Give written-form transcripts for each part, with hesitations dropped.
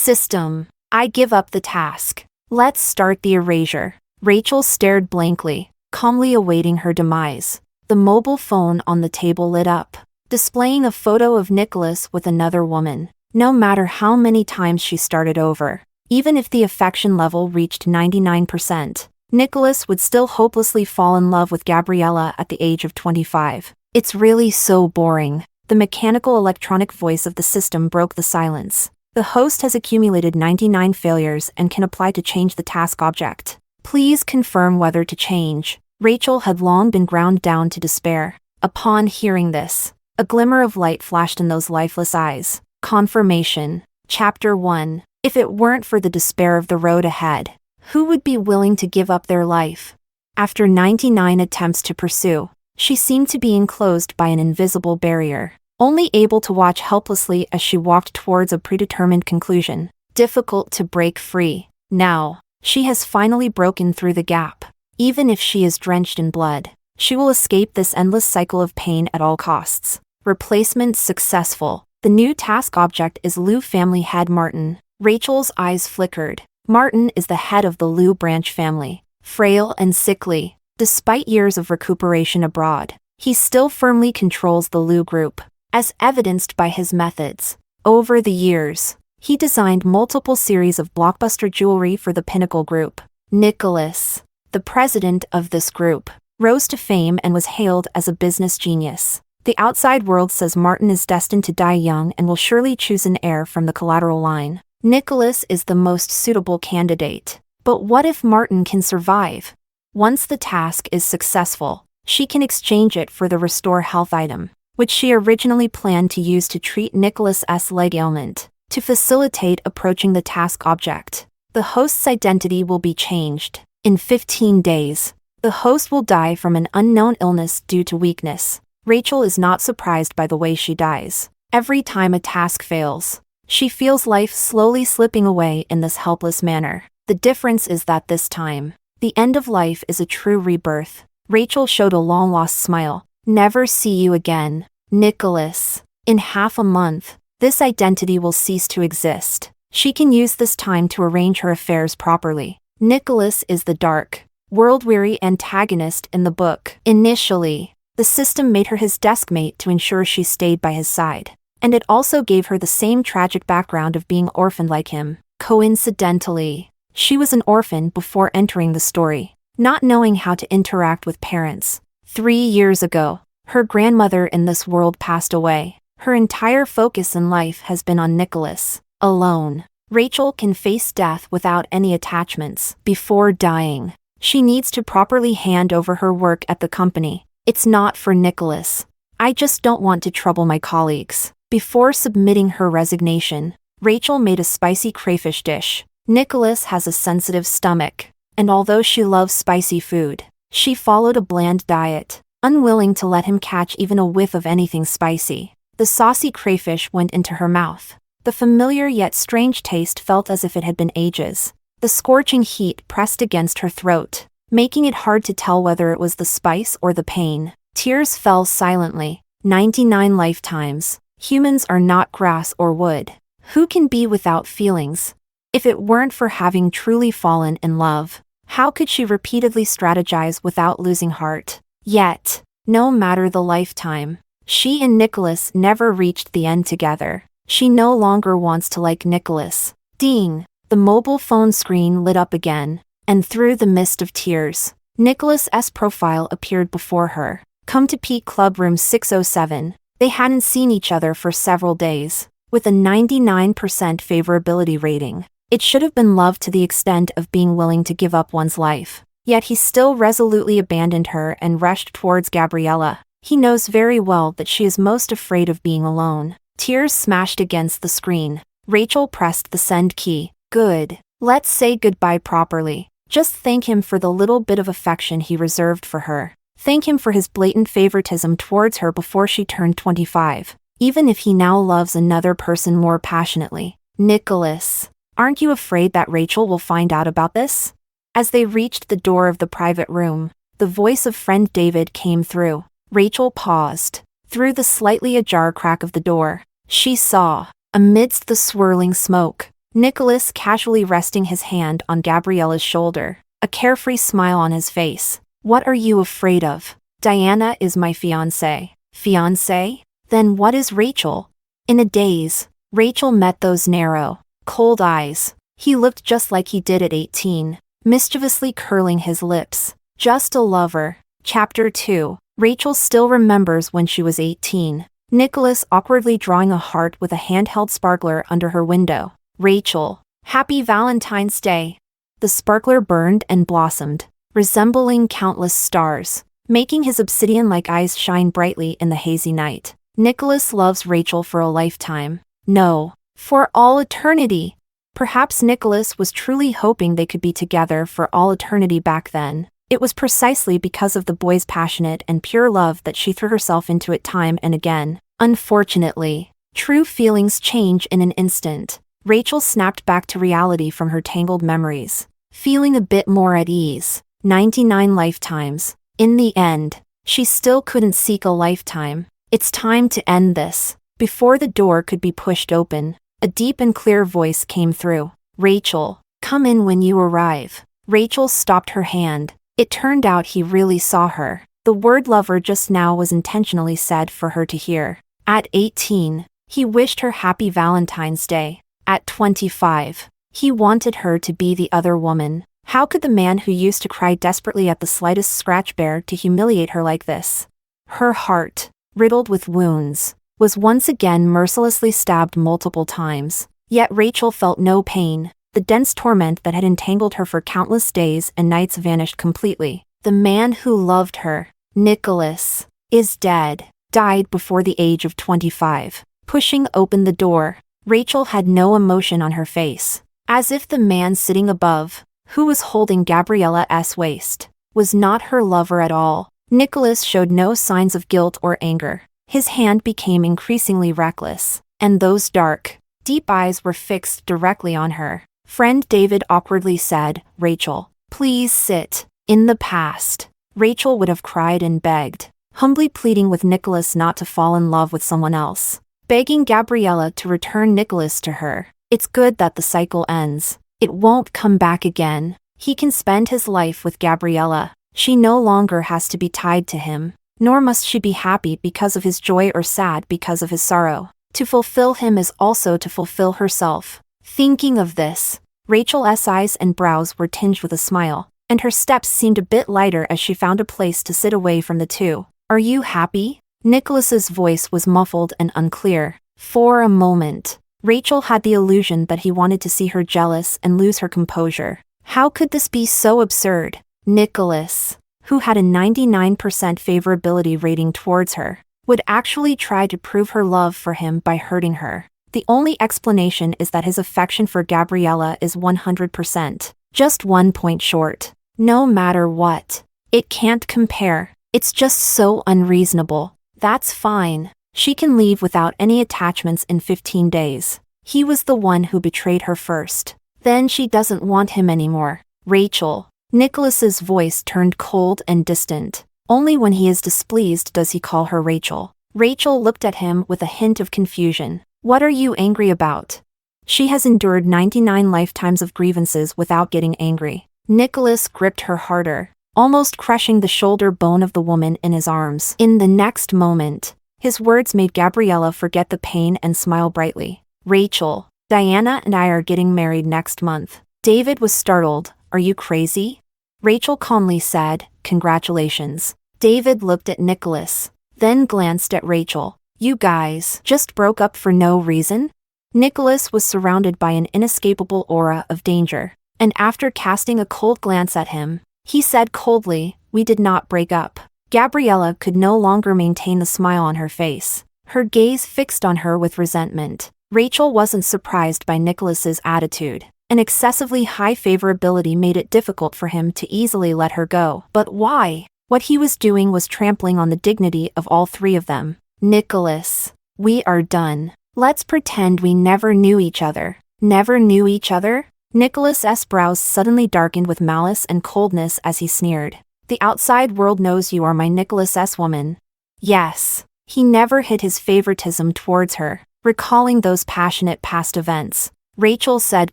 System. I give up the task. Let's start the erasure. Rachel stared blankly, calmly awaiting her demise. The mobile phone on the table lit up, displaying a photo of Nicholas with another woman. No matter how many times she started over, even if the affection level reached 99%, Nicholas would still hopelessly fall in love with Gabriella at the age of 25. It's really so boring. The mechanical electronic voice of the system broke the silence. The host has accumulated 99 failures and can apply to change the task object. Please confirm whether to change. Rachel had long been ground down to despair. Upon hearing this, a glimmer of light flashed in those lifeless eyes. Confirmation. Chapter 1. If it weren't for the despair of the road ahead, who would be willing to give up their life? After 99 attempts to pursue, she seemed to be enclosed by an invisible barrier, only able to watch helplessly as she walked towards a predetermined conclusion. Difficult to break free. Now, she has finally broken through the gap. Even if she is drenched in blood, she will escape this endless cycle of pain at all costs. Replacement successful. The new task object is Liu family head Martin. Rachel's eyes flickered. Martin is the head of the Liu branch family. Frail and sickly, despite years of recuperation abroad, he still firmly controls the Liu group, as evidenced by his methods. Over the years, he designed multiple series of blockbuster jewelry for the Pinnacle Group. Nicholas, the president of this group, rose to fame and was hailed as a business genius. The outside world says Martin is destined to die young and will surely choose an heir from the collateral line. Nicholas is the most suitable candidate. But what if Martin can survive? Once the task is successful, she can exchange it for the restore health item, which she originally planned to use to treat Nicholas's leg ailment. To facilitate approaching the task object, the host's identity will be changed. In 15 days, the host will die from an unknown illness due to weakness. Rachel is not surprised by the way she dies. Every time a task fails, she feels life slowly slipping away in this helpless manner. The difference is that this time, the end of life is a true rebirth. Rachel showed a long-lost smile. Never see you again, Nicholas. In half a month, this identity will cease to exist. She can use this time to arrange her affairs properly. Nicholas is the dark, world-weary antagonist in the book. Initially, the system made her his deskmate to ensure she stayed by his side, and it also gave her the same tragic background of being orphaned like him. Coincidentally, she was an orphan before entering the story, not knowing how to interact with parents. 3 years ago, her grandmother in this world passed away. Her entire focus in life has been on Nicholas. Alone, Rachel can face death without any attachments. Before dying, she needs to properly hand over her work at the company. It's not for Nicholas. I just don't want to trouble my colleagues. Before submitting her resignation, Rachel made a spicy crayfish dish. Nicholas has a sensitive stomach, and although she loves spicy food, she followed a bland diet, unwilling to let him catch even a whiff of anything spicy. The saucy crayfish went into her mouth. The familiar yet strange taste felt as if it had been ages. The scorching heat pressed against her throat, making it hard to tell whether it was the spice or the pain. Tears fell silently. 99 lifetimes. Humans are not grass or wood. Who can be without feelings? If it weren't for having truly fallen in love, how could she repeatedly strategize without losing heart? Yet, no matter the lifetime, she and Nicholas never reached the end together. She no longer wants to like Nicholas. Ding! The mobile phone screen lit up again, and through the mist of tears, Nicholas's profile appeared before her. Come to Peak Club Room 607. They hadn't seen each other for several days. With a 99% favorability rating, it should have been love to the extent of being willing to give up one's life. Yet he still resolutely abandoned her and rushed towards Gabriella. He knows very well that she is most afraid of being alone. Tears smashed against the screen. Rachel pressed the send key. Good. Let's say goodbye properly. Just thank him for the little bit of affection he reserved for her. Thank him for his blatant favoritism towards her before she turned 25. Even if he now loves another person more passionately. Nicholas, aren't you afraid that Rachel will find out about this? As they reached the door of the private room, the voice of friend David came through. Rachel paused. Through the slightly ajar crack of the door, she saw, amidst the swirling smoke, Nicholas casually resting his hand on Gabriella's shoulder, a carefree smile on his face. What are you afraid of? Diana is my fiancé. Fiancé? Then what is Rachel? In a daze, Rachel met those narrow, cold eyes. He looked just like he did at 18, mischievously curling his lips. Just a lover. Chapter 2. Rachel still remembers when she was 18. Nicholas awkwardly drawing a heart with a handheld sparkler under her window. Rachel. Happy Valentine's Day. The sparkler burned and blossomed, resembling countless stars, making his obsidian-like eyes shine brightly in the hazy night. Nicholas loves Rachel for a lifetime. No, for all eternity. Perhaps Nicholas was truly hoping they could be together for all eternity back then. It was precisely because of the boy's passionate and pure love that she threw herself into it time and again. Unfortunately, true feelings change in an instant. Rachel snapped back to reality from her tangled memories, feeling a bit more at ease. 99 lifetimes. In the end, she still couldn't seek a lifetime. It's time to end this. Before the door could be pushed open, a deep and clear voice came through. Rachel, come in when you arrive. Rachel stopped her hand. It turned out he really saw her. The word lover just now was intentionally said for her to hear. At 18, he wished her happy Valentine's Day. At 25, he wanted her to be the other woman. How could the man who used to cry desperately at the slightest scratch bear to humiliate her like this? Her heart, riddled with wounds, was once again mercilessly stabbed multiple times. Yet Rachel felt no pain. The dense torment that had entangled her for countless days and nights vanished completely. The man who loved her, Nicholas, is dead. Died before the age of 25. Pushing open the door, Rachel had no emotion on her face, as if the man sitting above, who was holding Gabriella's waist, was not her lover at all. Nicholas showed no signs of guilt or anger. His hand became increasingly reckless, and those dark, deep eyes were fixed directly on her. Friend David awkwardly said, Rachel, please sit. In the past, Rachel would have cried and begged, humbly pleading with Nicholas not to fall in love with someone else, begging Gabriella to return Nicholas to her. It's good that the cycle ends. It won't come back again. He can spend his life with Gabriella. She no longer has to be tied to him, nor must she be happy because of his joy or sad because of his sorrow. To fulfill him is also to fulfill herself. Thinking of this, Rachel's eyes and brows were tinged with a smile, and her steps seemed a bit lighter as she found a place to sit away from the two. Are you happy? Nicholas's voice was muffled and unclear. For a moment, Rachel had the illusion that he wanted to see her jealous and lose her composure. How could this be so absurd? Nicholas, who had a 99% favorability rating towards her, would actually try to prove her love for him by hurting her. The only explanation is that his affection for Gabriella is 100%, just 1 point short. No matter what, it can't compare. It's just so unreasonable. That's fine. She can leave without any attachments in 15 days. He was the one who betrayed her first. Then she doesn't want him anymore. Rachel. Nicholas's voice turned cold and distant. Only when he is displeased does he call her Rachel. Rachel looked at him with a hint of confusion. What are you angry about? She has endured 99 lifetimes of grievances without getting angry. Nicholas gripped her harder, almost crushing the shoulder bone of the woman in his arms. In the next moment, his words made Gabriella forget the pain and smile brightly. Rachel, Diana and I are getting married next month. David was startled. Are you crazy? Rachel calmly said, congratulations. David looked at Nicholas, then glanced at Rachel. You guys just broke up for no reason? Nicholas was surrounded by an inescapable aura of danger, and after casting a cold glance at him, he said coldly, we did not break up. Gabriella could no longer maintain the smile on her face, her gaze fixed on her with resentment. Rachel wasn't surprised by Nicholas's attitude. An excessively high favorability made it difficult for him to easily let her go. But why? What he was doing was trampling on the dignity of all three of them. Nicholas, we are done. Let's pretend we never knew each other. Never knew each other? Nicholas's brows suddenly darkened with malice and coldness as he sneered. The outside world knows you are my Nicholas's woman. Yes. He never hid his favoritism towards her, recalling those passionate past events. Rachel said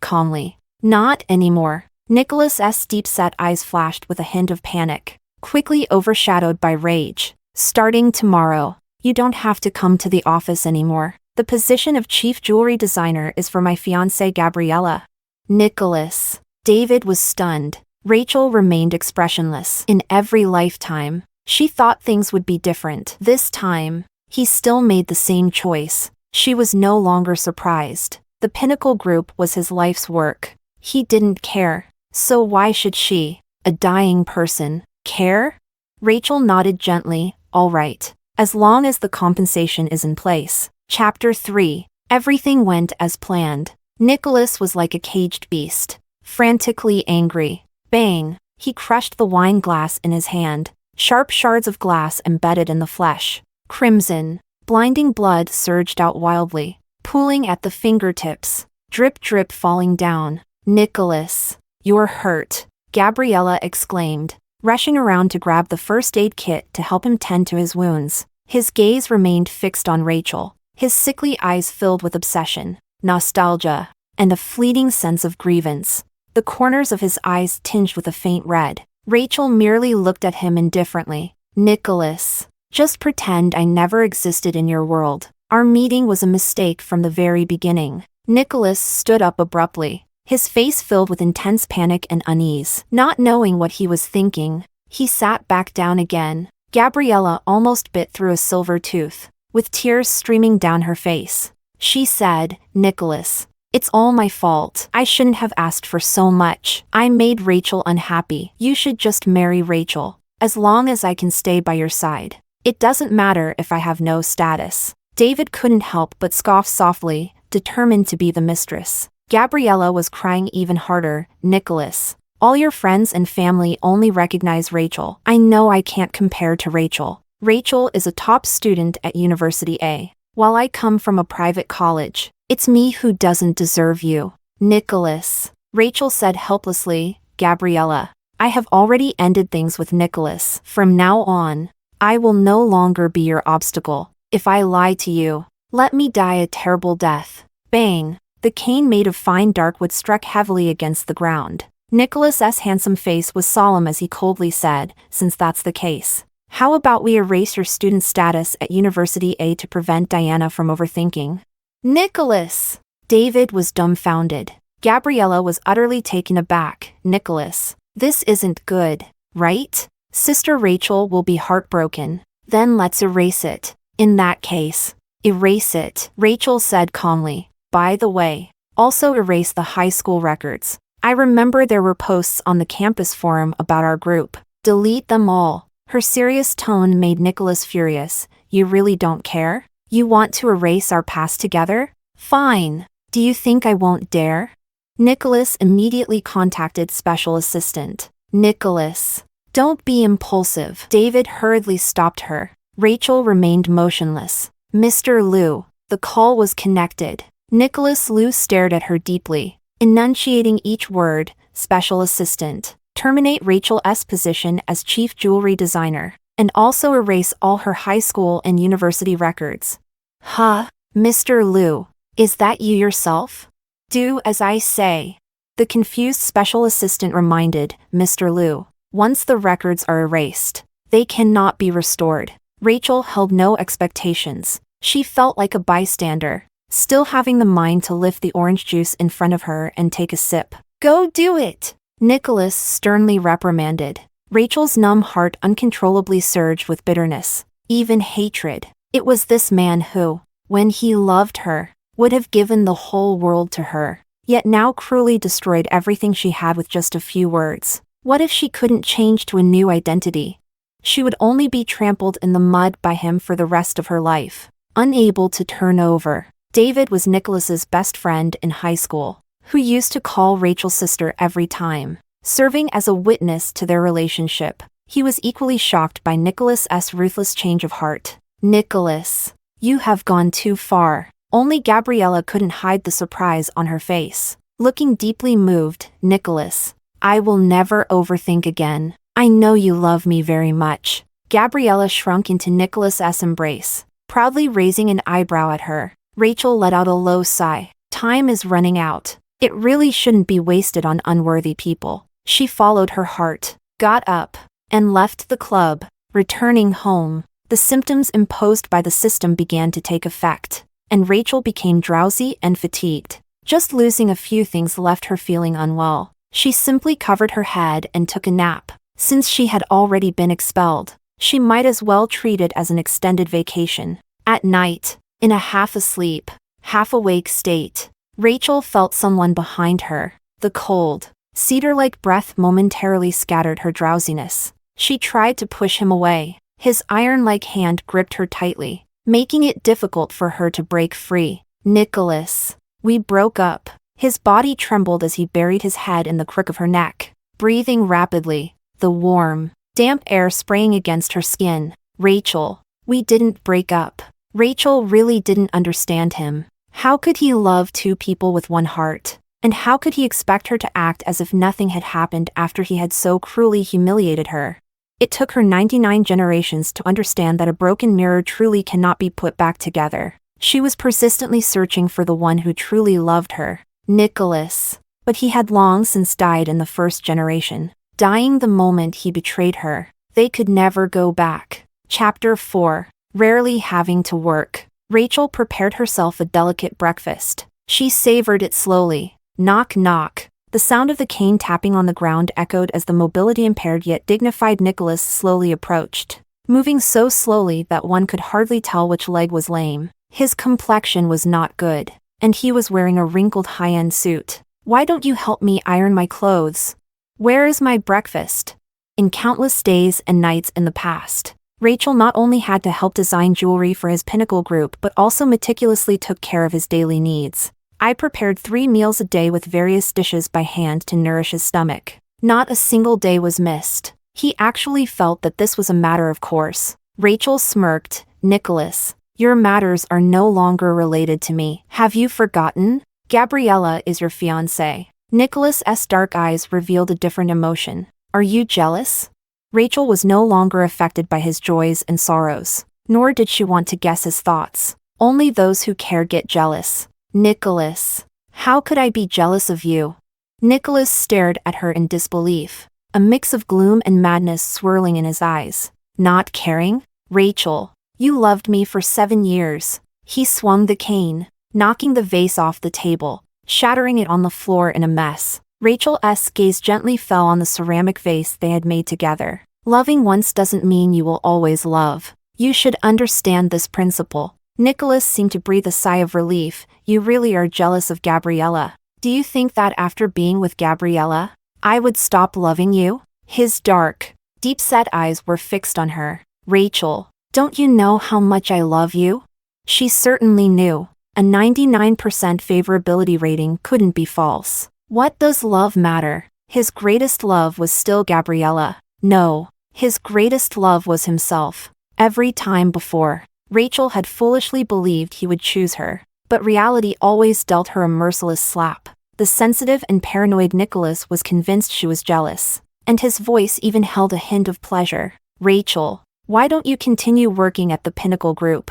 calmly. Not anymore. Nicholas's deep-set eyes flashed with a hint of panic, quickly overshadowed by rage. Starting tomorrow, you don't have to come to the office anymore. The position of chief jewelry designer is for my fiancée Gabriella. Nicholas. David was stunned. Rachel remained expressionless. In every lifetime, she thought things would be different. This time, he still made the same choice. She was no longer surprised. The Pinnacle Group was his life's work. He didn't care. So why should she, a dying person, care? Rachel nodded gently. All right. As long as the compensation is in place. Chapter 3. Everything went as planned. Nicholas was like a caged beast, frantically angry. Bang! He crushed the wine glass in his hand. Sharp shards of glass embedded in the flesh. Crimson, blinding blood surged out wildly, pooling at the fingertips. Drip drip falling down. Nicholas, you're hurt, Gabriella exclaimed, rushing around to grab the first aid kit to help him tend to his wounds. His gaze remained fixed on Rachel, his sickly eyes filled with obsession, nostalgia, and a fleeting sense of grievance. The corners of his eyes tinged with a faint red. Rachel merely looked at him indifferently. Nicholas, just pretend I never existed in your world. Our meeting was a mistake from the very beginning. Nicholas stood up abruptly, his face filled with intense panic and unease. Not knowing what he was thinking, he sat back down again. Gabriella almost bit through a silver tooth, with tears streaming down her face. She said, Nicholas, it's all my fault. I shouldn't have asked for so much. I made Rachel unhappy. You should just marry Rachel, as long as I can stay by your side. It doesn't matter if I have no status. David couldn't help but scoff softly, determined to be the mistress. Gabriella was crying even harder. Nicholas, all your friends and family only recognize Rachel. I know I can't compare to Rachel. Rachel is a top student at University A. While I come from a private college, it's me who doesn't deserve you. Nicholas, Rachel said helplessly. Gabriella, I have already ended things with Nicholas. From now on, I will no longer be your obstacle. If I lie to you, let me die a terrible death. Bang! The cane made of fine dark wood struck heavily against the ground. Nicholas's handsome face was solemn as he coldly said, since that's the case, how about we erase your student status at University A to prevent Diana from overthinking? Nicholas! David was dumbfounded. Gabriella was utterly taken aback. Nicholas, this isn't good, right? Sister Rachel will be heartbroken. Then let's erase it. In that case, erase it, Rachel said calmly. By the way, also erase the high school records. I remember there were posts on the campus forum about our group. Delete them all. Her serious tone made Nicholas furious. You really don't care? You want to erase our past together? Fine. Do you think I won't dare? Nicholas immediately contacted Special Assistant. Nicholas, don't be impulsive. David hurriedly stopped her. Rachel remained motionless. Mr. Liu. The call was connected. Nicholas Liu stared at her deeply, enunciating each word. Special Assistant. Terminate Rachel's position as chief jewelry designer, and also erase all her high school and university records. Huh? Mr. Liu, is that you yourself? Do as I say. The confused special assistant reminded Mr. Liu. Once the records are erased, they cannot be restored. Rachel held no expectations. She felt like a bystander, still having the mind to lift the orange juice in front of her and take a sip. Go do it! Nicholas sternly reprimanded. Rachel's numb heart uncontrollably surged with bitterness, even hatred. It was this man who, when he loved her, would have given the whole world to her, yet now cruelly destroyed everything she had with just a few words. What if she couldn't change to a new identity? She would only be trampled in the mud by him for the rest of her life, unable to turn over. David was Nicholas's best friend in high school, who used to call Rachel sister every time, serving as a witness to their relationship. He was equally shocked by Nicholas's ruthless change of heart. Nicholas, you have gone too far. Only Gabriella couldn't hide the surprise on her face. Looking deeply moved, Nicholas, I will never overthink again. I know you love me very much. Gabriella shrunk into Nicholas's embrace, proudly raising an eyebrow at her. Rachel let out a low sigh. Time is running out. It really shouldn't be wasted on unworthy people. She followed her heart, got up, and left the club. Returning home, the symptoms imposed by the system began to take effect, and Rachel became drowsy and fatigued. Just losing a few things left her feeling unwell. She simply covered her head and took a nap. Since she had already been expelled, she might as well treat it as an extended vacation. At night, in a half-asleep, half-awake state, Rachel felt someone behind her. The cold, cedar-like breath momentarily scattered her drowsiness. She tried to push him away. His iron-like hand gripped her tightly, making it difficult for her to break free. Nicholas. We broke up. His body trembled as he buried his head in the crook of her neck, breathing rapidly, the warm, damp air spraying against her skin. Rachel. We didn't break up. Rachel really didn't understand him. How could he love two people with one heart? And how could he expect her to act as if nothing had happened after he had so cruelly humiliated her? It took her 99 generations to understand that a broken mirror truly cannot be put back together. She was persistently searching for the one who truly loved her, Nicholas. But he had long since died in the first generation, dying the moment he betrayed her. They could never go back. Chapter 4. Rarely having to work. Rachel prepared herself a delicate breakfast. She savored it slowly. Knock knock. The sound of the cane tapping on the ground echoed as the mobility-impaired yet dignified Nicholas slowly approached, moving so slowly that one could hardly tell which leg was lame. His complexion was not good, and he was wearing a wrinkled high-end suit. Why don't you help me iron my clothes? Where is my breakfast? In countless days and nights in the past, Rachel not only had to help design jewelry for his pinnacle group but also meticulously took care of his daily needs. I prepared 3 meals a day with various dishes by hand to nourish his stomach. Not a single day was missed. He actually felt that this was a matter of course. Rachel smirked. Nicholas, your matters are no longer related to me. Have you forgotten? Gabriella is your fiancée. Nicholas's dark eyes revealed a different emotion. Are you jealous? Rachel was no longer affected by his joys and sorrows, nor did she want to guess his thoughts. Only those who care get jealous. Nicholas, how could I be jealous of you? Nicholas stared at her in disbelief, a mix of gloom and madness swirling in his eyes. Not caring? Rachel, you loved me for 7 years. He swung the cane, knocking the vase off the table, shattering it on the floor in a mess. Rachel's gaze gently fell on the ceramic vase they had made together. Loving once doesn't mean you will always love. You should understand this principle. Nicholas seemed to breathe a sigh of relief. You really are jealous of Gabriella. Do you think that after being with Gabriella, I would stop loving you? His dark, deep-set eyes were fixed on her. Rachel, don't you know how much I love you? She certainly knew. A 99% favorability rating couldn't be false. What does love matter? His greatest love was still Gabriella. No, his greatest love was himself. Every time before, Rachel had foolishly believed he would choose her, but reality always dealt her a merciless slap. The sensitive and paranoid Nicholas was convinced she was jealous, and his voice even held a hint of pleasure. Rachel, why don't you continue working at the Pinnacle Group?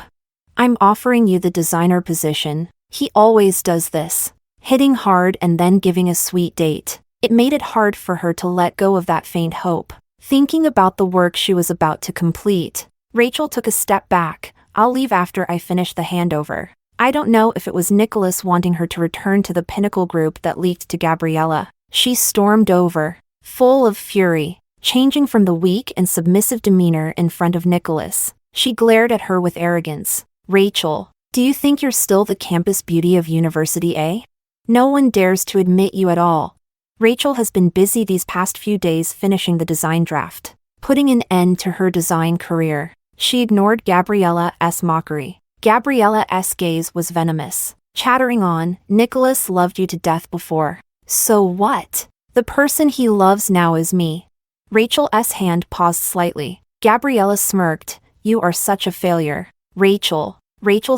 I'm offering you the designer position. He always does this, hitting hard and then giving a sweet date. It made it hard for her to let go of that faint hope. Thinking about the work she was about to complete, Rachel took a step back. I'll leave after I finish the handover. I don't know if it was Nicholas wanting her to return to the Pinnacle Group that leaked to Gabriella. She stormed over, full of fury, changing from the weak and submissive demeanor in front of Nicholas. She glared at her with arrogance. Rachel, do you think you're still the campus beauty of University A? No one dares to admit you at all. Rachel has been busy these past few days finishing the design draft, putting an end to her design career. She ignored Gabriella's mockery. Gabriella's gaze was venomous, chattering on. Nicholas loved you to death before. So what? The person he loves now is me. Rachel's hand paused slightly. Gabriella smirked. You are such a failure. Rachel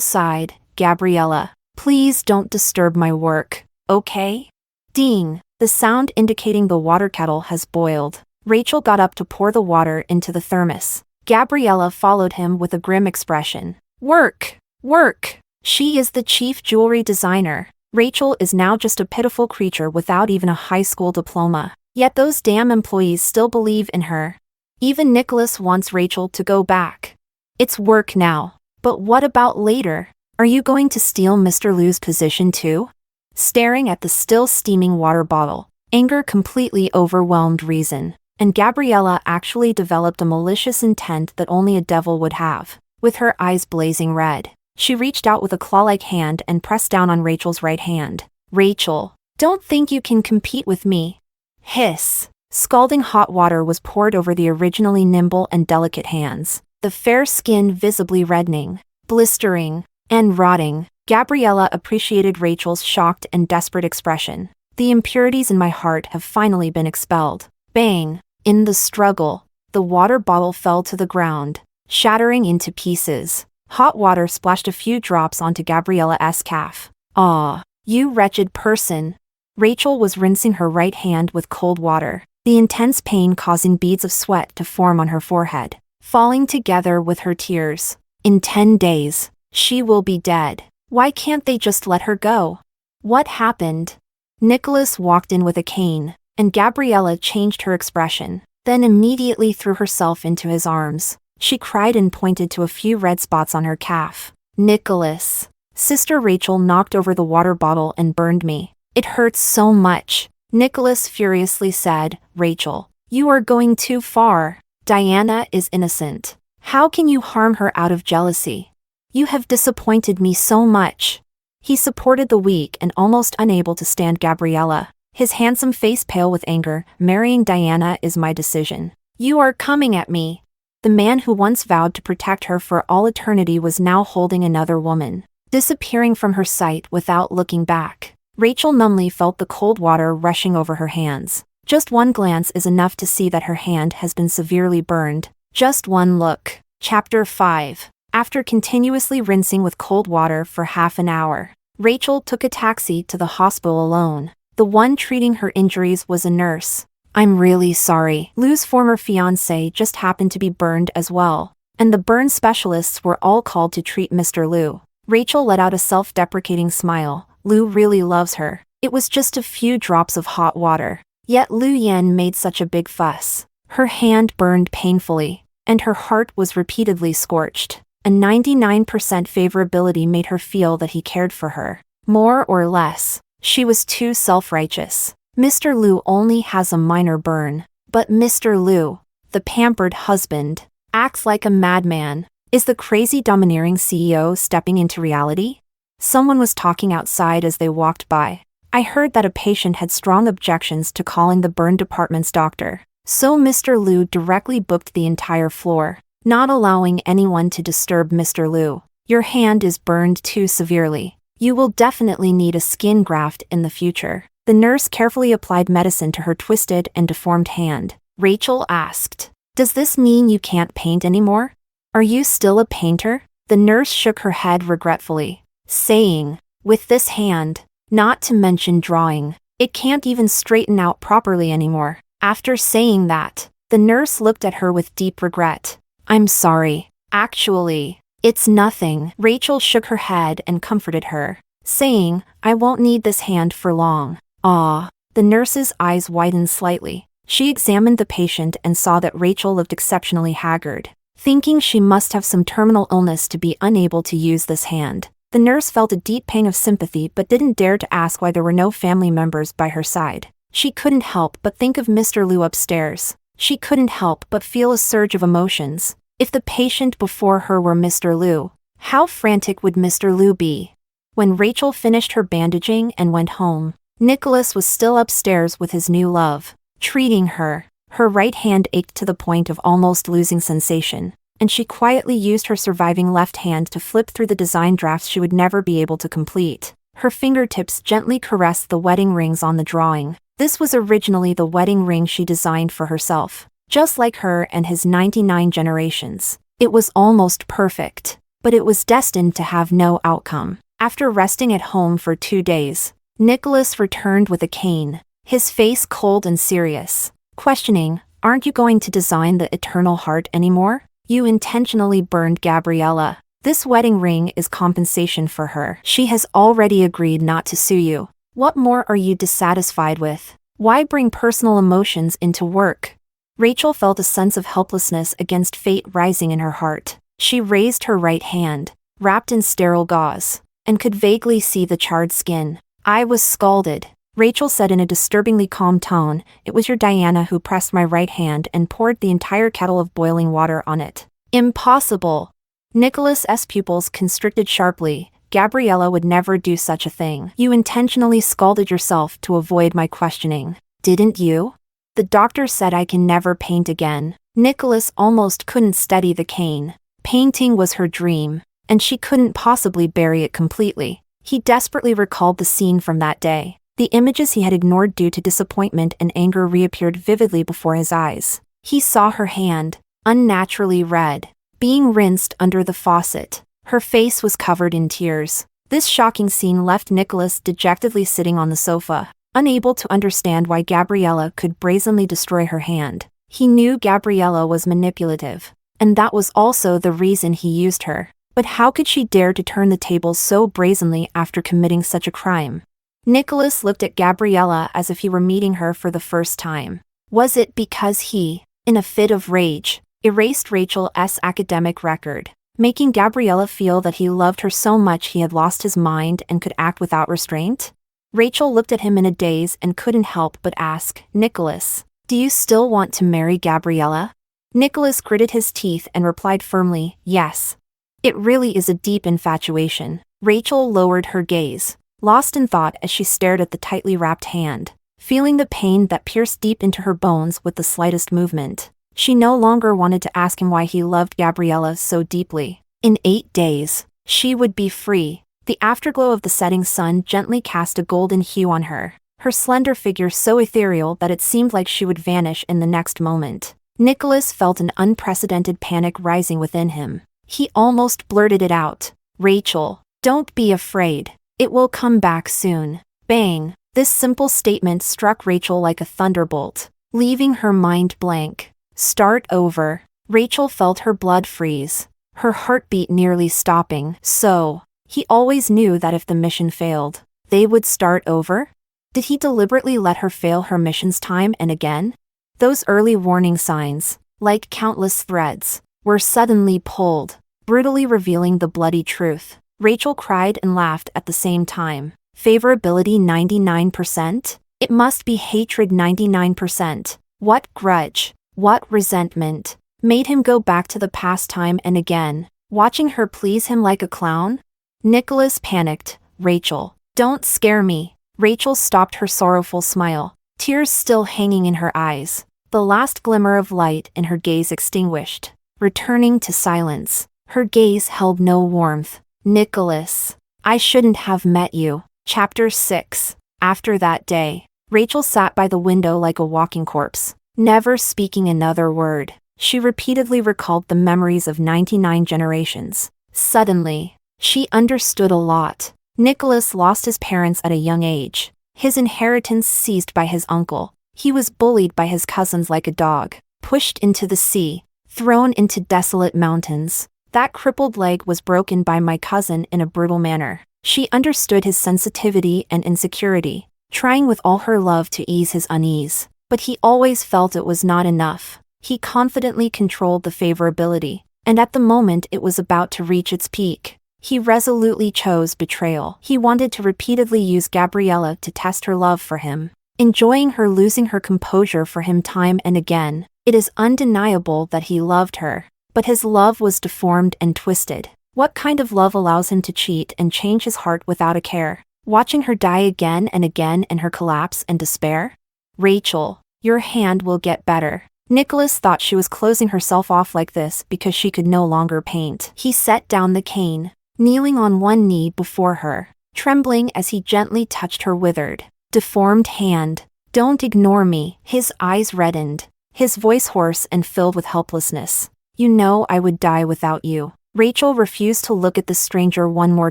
sighed. Gabriella, please don't disturb my work, okay? Ding. The sound indicating the water kettle has boiled. Rachel got up to pour the water into the thermos. Gabriella followed him with a grim expression. Work! Work! She is the chief jewelry designer. Rachel is now just a pitiful creature without even a high school diploma. Yet those damn employees still believe in her. Even Nicholas wants Rachel to go back. It's work now. But what about later? Are you going to steal Mr. Liu's position too? Staring at the still steaming water bottle, anger completely overwhelmed reason, and Gabriella actually developed a malicious intent that only a devil would have. With her eyes blazing red, she reached out with a claw-like hand and pressed down on Rachel's right hand. Rachel, don't think you can compete with me. Hiss. Scalding hot water was poured over the originally nimble and delicate hands, the fair skin visibly reddening, blistering, and rotting. Gabriella appreciated Rachel's shocked and desperate expression. The impurities in my heart have finally been expelled. Bang! In the struggle, the water bottle fell to the ground, shattering into pieces. Hot water splashed a few drops onto Gabriella's calf. "Ah, you wretched person." Rachel was rinsing her right hand with cold water, the intense pain causing beads of sweat to form on her forehead, falling together with her tears. In 10 days, she will be dead. Why can't they just let her go? What happened? Nicholas walked in with a cane, and Gabriella changed her expression, then immediately threw herself into his arms. She cried and pointed to a few red spots on her calf. "Nicholas, Sister Rachel knocked over the water bottle and burned me. It hurts so much." Nicholas furiously said, "Rachel, you are going too far. Diana is innocent. How can you harm her out of jealousy? You have disappointed me so much." He supported the weak and almost unable to stand Gabriella, his handsome face pale with anger. "Marrying Diana is my decision. You are coming at me." The man who once vowed to protect her for all eternity was now holding another woman, disappearing from her sight without looking back. Rachel numbly felt the cold water rushing over her hands. Just one glance is enough to see that her hand has been severely burned. Just one look. Chapter 5. After continuously rinsing with cold water for half an hour, Rachel took a taxi to the hospital alone. The one treating her injuries was a nurse. "I'm really sorry. Lou's former fiancé just happened to be burned as well, and the burn specialists were all called to treat Mr. Lou." Rachel let out a self-deprecating smile. Lou really loves her. It was just a few drops of hot water. Yet Lu Yan made such a big fuss. Her hand burned painfully, and her heart was repeatedly scorched. A 99% favorability made her feel that he cared for her. More or less, she was too self-righteous. Mr. Liu only has a minor burn, but Mr. Liu, the pampered husband, acts like a madman. Is the crazy domineering CEO stepping into reality? Someone was talking outside as they walked by. I heard that a patient had strong objections to calling the burn department's doctor, so Mr. Liu directly booked the entire floor, not allowing anyone to disturb Mr. Liu. Your hand is burned too severely. You will definitely need a skin graft in the future. The nurse carefully applied medicine to her twisted and deformed hand. Rachel asked, "Does this mean you can't paint anymore? Are you still a painter?" The nurse shook her head regretfully, saying, "With this hand, not to mention drawing, it can't even straighten out properly anymore." After saying that, the nurse looked at her with deep regret. "I'm sorry. Actually, it's nothing." Rachel shook her head and comforted her, saying, "I won't need this hand for long." "Ah." The nurse's eyes widened slightly. She examined the patient and saw that Rachel looked exceptionally haggard. Thinking she must have some terminal illness to be unable to use this hand, the nurse felt a deep pang of sympathy but didn't dare to ask why there were no family members by her side. She couldn't help but think of Mr. Liu upstairs. She couldn't help but feel a surge of emotions. If the patient before her were Mr. Liu, how frantic would Mr. Liu be? When Rachel finished her bandaging and went home, Nicholas was still upstairs with his new love, treating her. Her right hand ached to the point of almost losing sensation, and she quietly used her surviving left hand to flip through the design drafts she would never be able to complete. Her fingertips gently caressed the wedding rings on the drawing. This was originally the wedding ring she designed for herself, just like her and his 99 generations. It was almost perfect, but it was destined to have no outcome. After resting at home for 2 days, Nicholas returned with a cane, his face cold and serious, questioning, "Aren't you going to design the eternal heart anymore? You intentionally burned Gabriella." This wedding ring is compensation for her. She has already agreed not to sue you. What more are you dissatisfied with? Why bring personal emotions into work? Rachel felt a sense of helplessness against fate rising in her heart. She raised her right hand, wrapped in sterile gauze, and could vaguely see the charred skin. I was scalded, Rachel said in a disturbingly calm tone. It was your Diana who pressed my right hand and poured the entire kettle of boiling water on it. Impossible. Nicholas's pupils constricted sharply. Gabriella would never do such a thing. You intentionally scalded yourself to avoid my questioning, didn't you? The doctor said I can never paint again. Nicholas almost couldn't steady the cane. Painting was her dream, and she couldn't possibly bury it completely. He desperately recalled the scene from that day. The images he had ignored due to disappointment and anger reappeared vividly before his eyes. He saw her hand, unnaturally red, being rinsed under the faucet. Her face was covered in tears. This shocking scene left Nicholas dejectedly sitting on the sofa, unable to understand why Gabriella could brazenly destroy her hand. He knew Gabriella was manipulative, and that was also the reason he used her. But how could she dare to turn the tables so brazenly after committing such a crime? Nicholas looked at Gabriella as if he were meeting her for the first time. Was it because he, in a fit of rage, erased Rachel's academic record, making Gabriella feel that he loved her so much he had lost his mind and could act without restraint? Rachel looked at him in a daze and couldn't help but ask, Nicholas, do you still want to marry Gabriella? Nicholas gritted his teeth and replied firmly, yes. It really is a deep infatuation. Rachel lowered her gaze, lost in thought as she stared at the tightly wrapped hand, feeling the pain that pierced deep into her bones with the slightest movement. She no longer wanted to ask him why he loved Gabriella so deeply. In 8 days, she would be free. The afterglow of the setting sun gently cast a golden hue on her, her slender figure so ethereal that it seemed like she would vanish in the next moment. Nicholas felt an unprecedented panic rising within him. He almost blurted it out. Rachel, don't be afraid. It will come back soon. Bang! This simple statement struck Rachel like a thunderbolt, leaving her mind blank. Start over. Rachel felt her blood freeze, her heartbeat nearly stopping. So, he always knew that if the mission failed, they would start over? Did he deliberately let her fail her missions time and again? Those early warning signs, like countless threads, were suddenly pulled, brutally revealing the bloody truth. Rachel cried and laughed at the same time. Favorability 99%? It must be hatred 99%. What grudge, what resentment, made him go back to the past time and again, watching her please him like a clown? Nicholas panicked. Rachel, don't scare me. Rachel stopped her sorrowful smile, tears still hanging in her eyes, the last glimmer of light in her gaze extinguished. Returning to silence, her gaze held no warmth. Nicholas, I shouldn't have met you. Chapter 6. After that day, Rachel sat by the window like a walking corpse, never speaking another word. She repeatedly recalled the memories of 99 generations. Suddenly, she understood a lot. Nicholas lost his parents at a young age, his inheritance seized by his uncle. He was bullied by his cousins like a dog, pushed into the sea, thrown into desolate mountains. That crippled leg was broken by my cousin in a brutal manner. She understood his sensitivity and insecurity, trying with all her love to ease his unease. But he always felt it was not enough. He confidently controlled the favorability, and at the moment it was about to reach its peak, he resolutely chose betrayal. He wanted to repeatedly use Gabriella to test her love for him, enjoying her losing her composure for him time and again. It is undeniable that he loved her, but his love was deformed and twisted. What kind of love allows him to cheat and change his heart without a care, watching her die again and again in her collapse and despair? Rachel, your hand will get better. Nicholas thought she was closing herself off like this because she could no longer paint. He set down the cane, kneeling on one knee before her, trembling as he gently touched her withered, deformed hand. Don't ignore me. His eyes reddened, his voice hoarse and filled with helplessness. You know I would die without you. Rachel refused to look at the stranger one more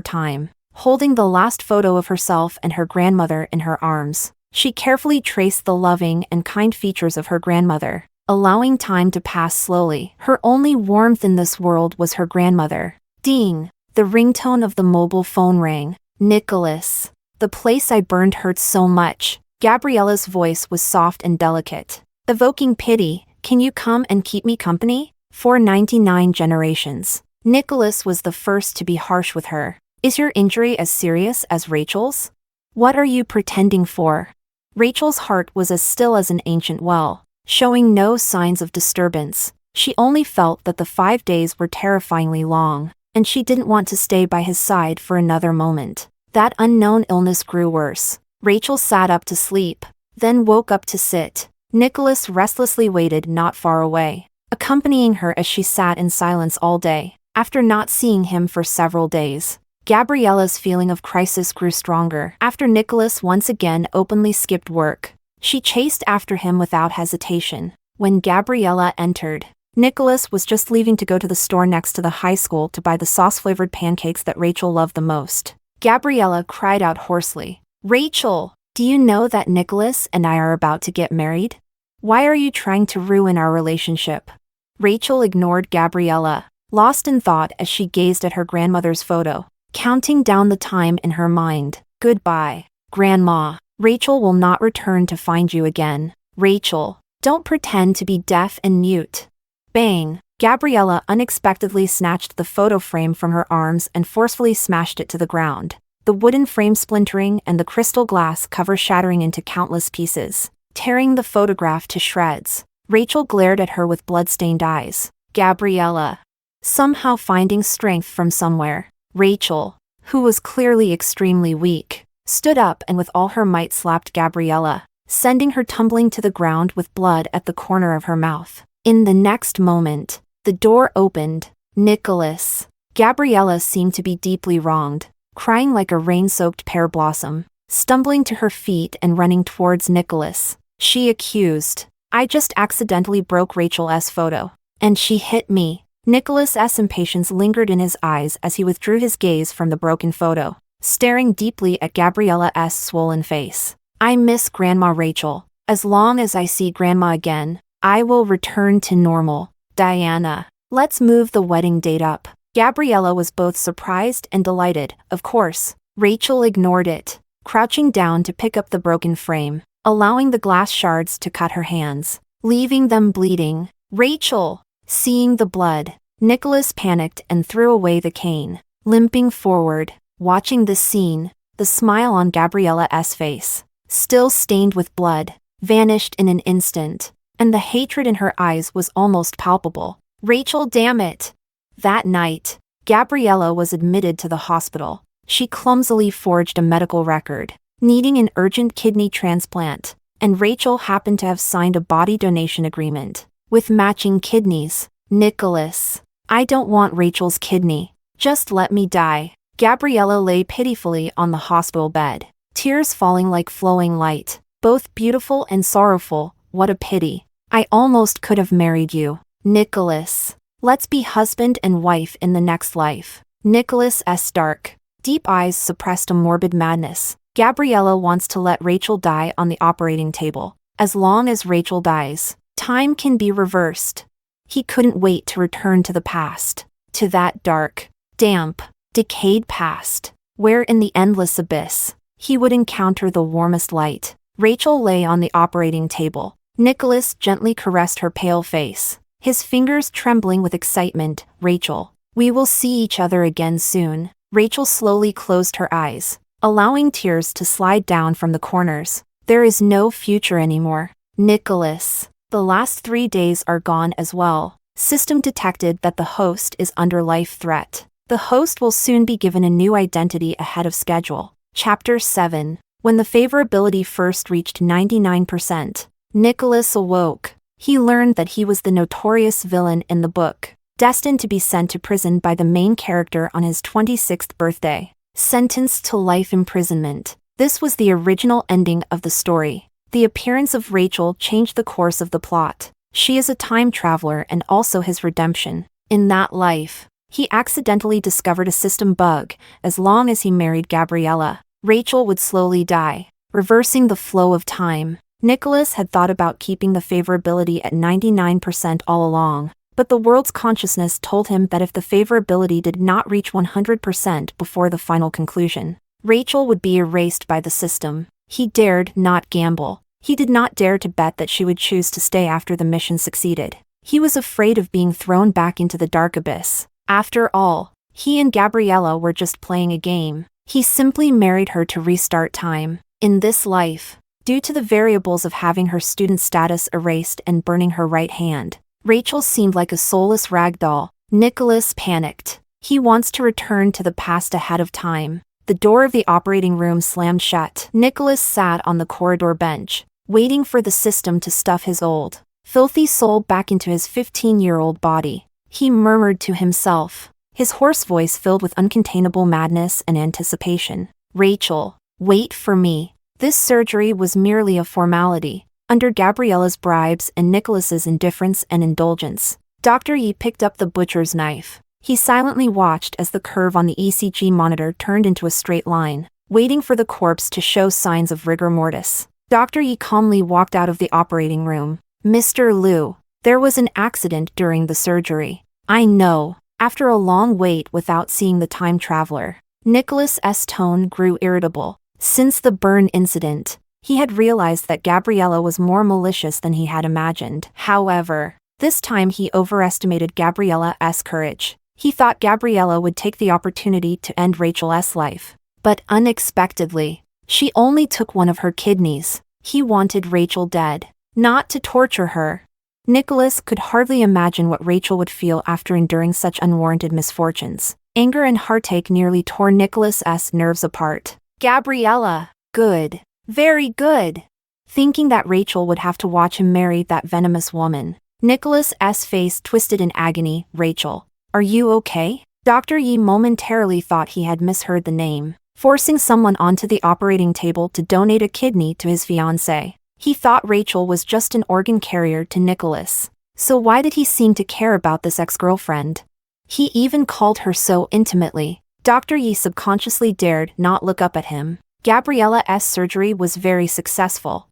time. Holding the last photo of herself and her grandmother in her arms, she carefully traced the loving and kind features of her grandmother, allowing time to pass slowly. Her only warmth in this world was her grandmother, Ding! The ringtone of the mobile phone rang. Nicholas. The place I burned hurts so much. Gabriella's voice was soft and delicate, evoking pity. Can you come and keep me company? For 99 generations. Nicholas was the first to be harsh with her. Is your injury as serious as Rachel's? What are you pretending for? Rachel's heart was as still as an ancient well, showing no signs of disturbance. She only felt that the 5 days were terrifyingly long, and she didn't want to stay by his side for another moment. That unknown illness grew worse. Rachel sat up to sleep, then woke up to sit. Nicholas restlessly waited not far away, accompanying her as she sat in silence all day. After not seeing him for several days, Gabriella's feeling of crisis grew stronger. After Nicholas once again openly skipped work, she chased after him without hesitation. When Gabriella entered, Nicholas was just leaving to go to the store next to the high school to buy the sauce-flavored pancakes that Rachel loved the most. Gabriella cried out hoarsely, "Rachel, do you know that Nicholas and I are about to get married? Why are you trying to ruin our relationship?" Rachel ignored Gabriella, lost in thought as she gazed at her grandmother's photo, counting down the time in her mind. "Goodbye, Grandma. Rachel will not return to find you again. Rachel, don't pretend to be deaf and mute." Bang! Gabriella unexpectedly snatched the photo frame from her arms and forcefully smashed it to the ground, the wooden frame splintering and the crystal glass cover shattering into countless pieces, tearing the photograph to shreds. Rachel glared at her with blood-stained eyes. Gabriella, somehow finding strength from somewhere. Rachel, who was clearly extremely weak, stood up and with all her might slapped Gabriella, sending her tumbling to the ground with blood at the corner of her mouth. In the next moment, the door opened. Nicholas. Gabriella seemed to be deeply wronged, crying like a rain-soaked pear blossom, stumbling to her feet and running towards Nicholas. She accused, "I just accidentally broke Rachel's photo, and she hit me." Nicholas's impatience lingered in his eyes as he withdrew his gaze from the broken photo, staring deeply at Gabriella's swollen face. "I miss Grandma Rachel. As long as I see Grandma again, I will return to normal. Diana, let's move the wedding date up." Gabriella was both surprised and delighted. Of course, Rachel ignored it, crouching down to pick up the broken frame, allowing the glass shards to cut her hands, leaving them bleeding. Rachel! Seeing the blood, Nicholas panicked and threw away the cane, limping forward. Watching this scene, the smile on Gabriella's face, still stained with blood, vanished in an instant, and the hatred in her eyes was almost palpable. Rachel, damn it! That night, Gabriella was admitted to the hospital. She clumsily forged a medical record, needing an urgent kidney transplant, and Rachel happened to have signed a body donation agreement with matching kidneys. Nicholas, I don't want Rachel's kidney. Just let me die. Gabriella lay pitifully on the hospital bed, tears falling like flowing light, both beautiful and sorrowful. What a pity. I almost could have married you. Nicholas. Let's be husband and wife in the next life. Nicholas's dark, deep eyes suppressed a morbid madness. Gabriella wants to let Rachel die on the operating table. As long as Rachel dies, time can be reversed. He couldn't wait to return to the past, to that dark, damp, decayed past, where in the endless abyss, he would encounter the warmest light. Rachel lay on the operating table. Nicholas gently caressed her pale face, his fingers trembling with excitement. Rachel, we will see each other again soon. Rachel slowly closed her eyes, allowing tears to slide down from the corners. There is no future anymore. Nicholas, the last 3 days are gone as well. System detected that the host is under life threat. The host will soon be given a new identity ahead of schedule. Chapter 7. When the favorability first reached 99%, Nicholas awoke. He learned that he was the notorious villain in the book, destined to be sent to prison by the main character on his 26th birthday, sentenced to life imprisonment. This was the original ending of the story. The appearance of Rachel changed the course of the plot. She is a time traveler and also his redemption. In that life, he accidentally discovered a system bug. As long as he married Gabriella, Rachel would slowly die, reversing the flow of time. Nicholas had thought about keeping the favorability at 99% all along, but the world's consciousness told him that if the favorability did not reach 100% before the final conclusion, Rachel would be erased by the system. He dared not gamble. He did not dare to bet that she would choose to stay after the mission succeeded. He was afraid of being thrown back into the dark abyss. After all, he and Gabriella were just playing a game. He simply married her to restart time. In this life, due to the variables of having her student status erased and burning her right hand, Rachel seemed like a soulless rag doll. Nicholas panicked. He wants to return to the past ahead of time. The door of the operating room slammed shut. Nicholas sat on the corridor bench, waiting for the system to stuff his old, filthy soul back into his 15-year-old body. He murmured to himself, his hoarse voice filled with uncontainable madness and anticipation. Rachel, wait for me. This surgery was merely a formality. Under Gabriella's bribes and Nicholas's indifference and indulgence, Dr. Yi picked up the butcher's knife. He silently watched as the curve on the ECG monitor turned into a straight line, waiting for the corpse to show signs of rigor mortis. Dr. Yi calmly walked out of the operating room. Mr. Liu, there was an accident during the surgery. I know. After a long wait without seeing the time traveler, Nicholas's tone grew irritable. Since the burn incident, he had realized that Gabriella was more malicious than he had imagined. However, this time he overestimated Gabriella's courage. He thought Gabriella would take the opportunity to end Rachel's life. But unexpectedly, she only took one of her kidneys. He wanted Rachel dead, not to torture her. Nicholas could hardly imagine what Rachel would feel after enduring such unwarranted misfortunes. Anger and heartache nearly tore Nicholas's nerves apart. Gabriella, good. Very good. Thinking that Rachel would have to watch him marry that venomous woman, Nicholas's face twisted in agony. Rachel, are you okay? Dr. Yi momentarily thought he had misheard the name, forcing someone onto the operating table to donate a kidney to his fiancée. He thought Rachel was just an organ carrier to Nicholas. So why did he seem to care about this ex-girlfriend? He even called her so intimately. Dr. Yi subconsciously dared not look up at him. Gabriella's surgery was very successful.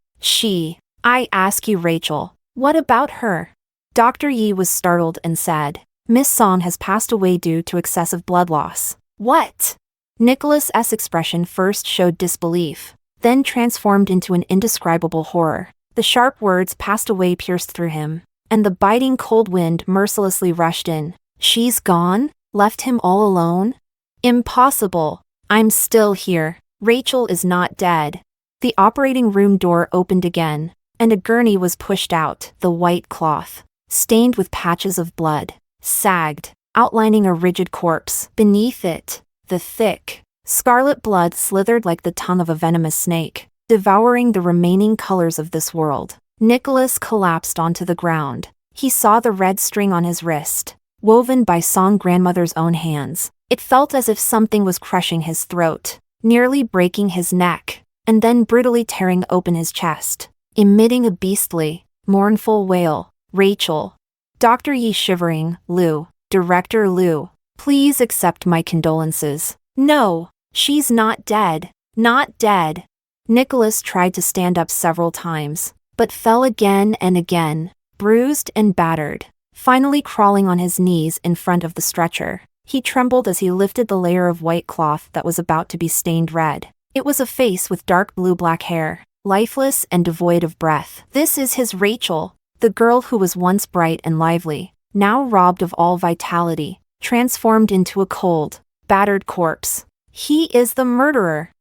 I ask you, Rachel, what about her? Dr. Yi was startled and said, Miss Song has passed away due to excessive blood loss. What? Nicholas's expression first showed disbelief, then transformed into an indescribable horror. The sharp words passed away pierced through him, and the biting cold wind mercilessly rushed in. She's gone? Left him all alone? Impossible. I'm still here. Rachel is not dead. The operating room door opened again, and a gurney was pushed out. The white cloth, stained with patches of blood, sagged, outlining a rigid corpse. Beneath it, the thick, scarlet blood slithered like the tongue of a venomous snake, devouring the remaining colors of this world. Nicholas collapsed onto the ground. He saw the red string on his wrist, woven by Song grandmother's own hands. It felt as if something was crushing his throat, nearly breaking his neck, and then brutally tearing open his chest, emitting a beastly, mournful wail. Rachel. Dr. Yi shivering. Liu, Director Liu, please accept my condolences. No, she's not dead. Not dead. Nicholas tried to stand up several times, but fell again and again, bruised and battered, finally crawling on his knees in front of the stretcher. He trembled as he lifted the layer of white cloth that was about to be stained red. It was a face with dark blue-black hair, lifeless and devoid of breath. This is his Rachel, the girl who was once bright and lively, now robbed of all vitality, transformed into a cold, battered corpse. He is the murderer.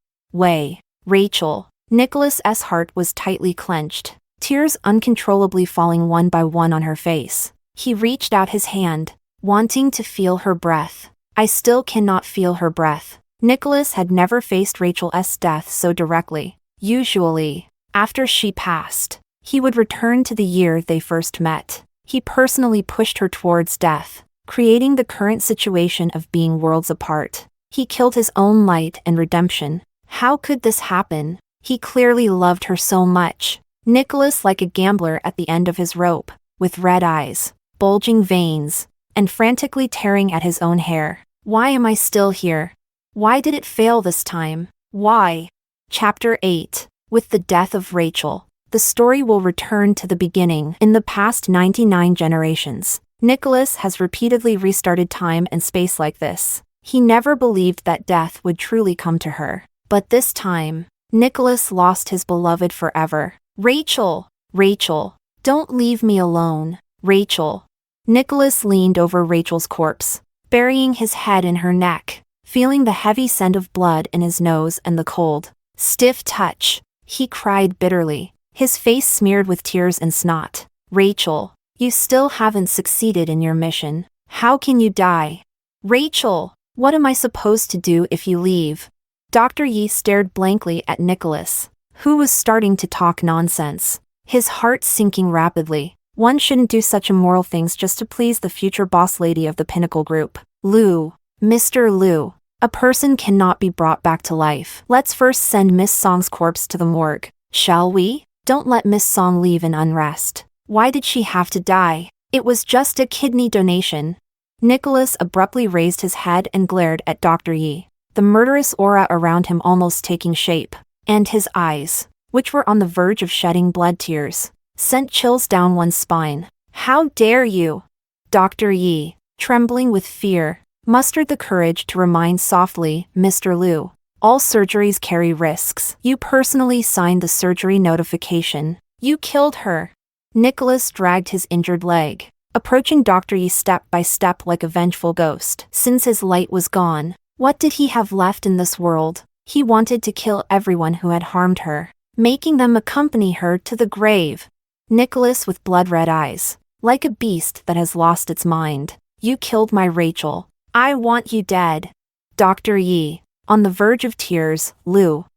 Rachel. Nicholas's heart was tightly clenched, tears uncontrollably falling one by one on her face. He reached out his hand, wanting to feel her breath. I still cannot feel her breath. Nicholas had never faced Rachel's death so directly. Usually, after she passed, he would return to the year they first met. He personally pushed her towards death, creating the current situation of being worlds apart. He killed his own light and redemption. How could this happen? He clearly loved her so much. Nicholas like a gambler at the end of his rope, with red eyes, bulging veins, and frantically tearing at his own hair. Why am I still here? Why did it fail this time? Why? Chapter 8. With the death of Rachel, the story will return to the beginning. In the past 99 generations, Nicholas has repeatedly restarted time and space like this. He never believed that death would truly come to her. But this time, Nicholas lost his beloved forever. Rachel! Rachel! Don't leave me alone. Rachel! Nicholas leaned over Rachel's corpse, burying his head in her neck, feeling the heavy scent of blood in his nose and the cold, stiff touch. He cried bitterly, his face smeared with tears and snot. Rachel, you still haven't succeeded in your mission. How can you die? Rachel, what am I supposed to do if you leave? Dr. Yi stared blankly at Nicholas, who was starting to talk nonsense, his heart sinking rapidly. One shouldn't do such immoral things just to please the future boss lady of the Pinnacle Group. Liu, Mr. Liu, a person cannot be brought back to life. Let's first send Miss Song's corpse to the morgue, shall we? Don't let Miss Song leave in unrest. Why did she have to die? It was just a kidney donation. Nicholas abruptly raised his head and glared at Dr. Yi, the murderous aura around him almost taking shape, and his eyes, which were on the verge of shedding blood tears, sent chills down one's spine. How dare you? Dr. Yi, trembling with fear, mustered the courage to remind softly, Mr. Liu, all surgeries carry risks. You personally signed the surgery notification. You killed her. Nicholas dragged his injured leg, approaching Dr. Yi step by step like a vengeful ghost. Since his light was gone, what did he have left in this world? He wanted to kill everyone who had harmed her, making them accompany her to the grave. Nicholas with blood-red eyes, like a beast that has lost its mind. You killed my Rachel. I want you dead. Dr. Yi, on the verge of tears, Liu,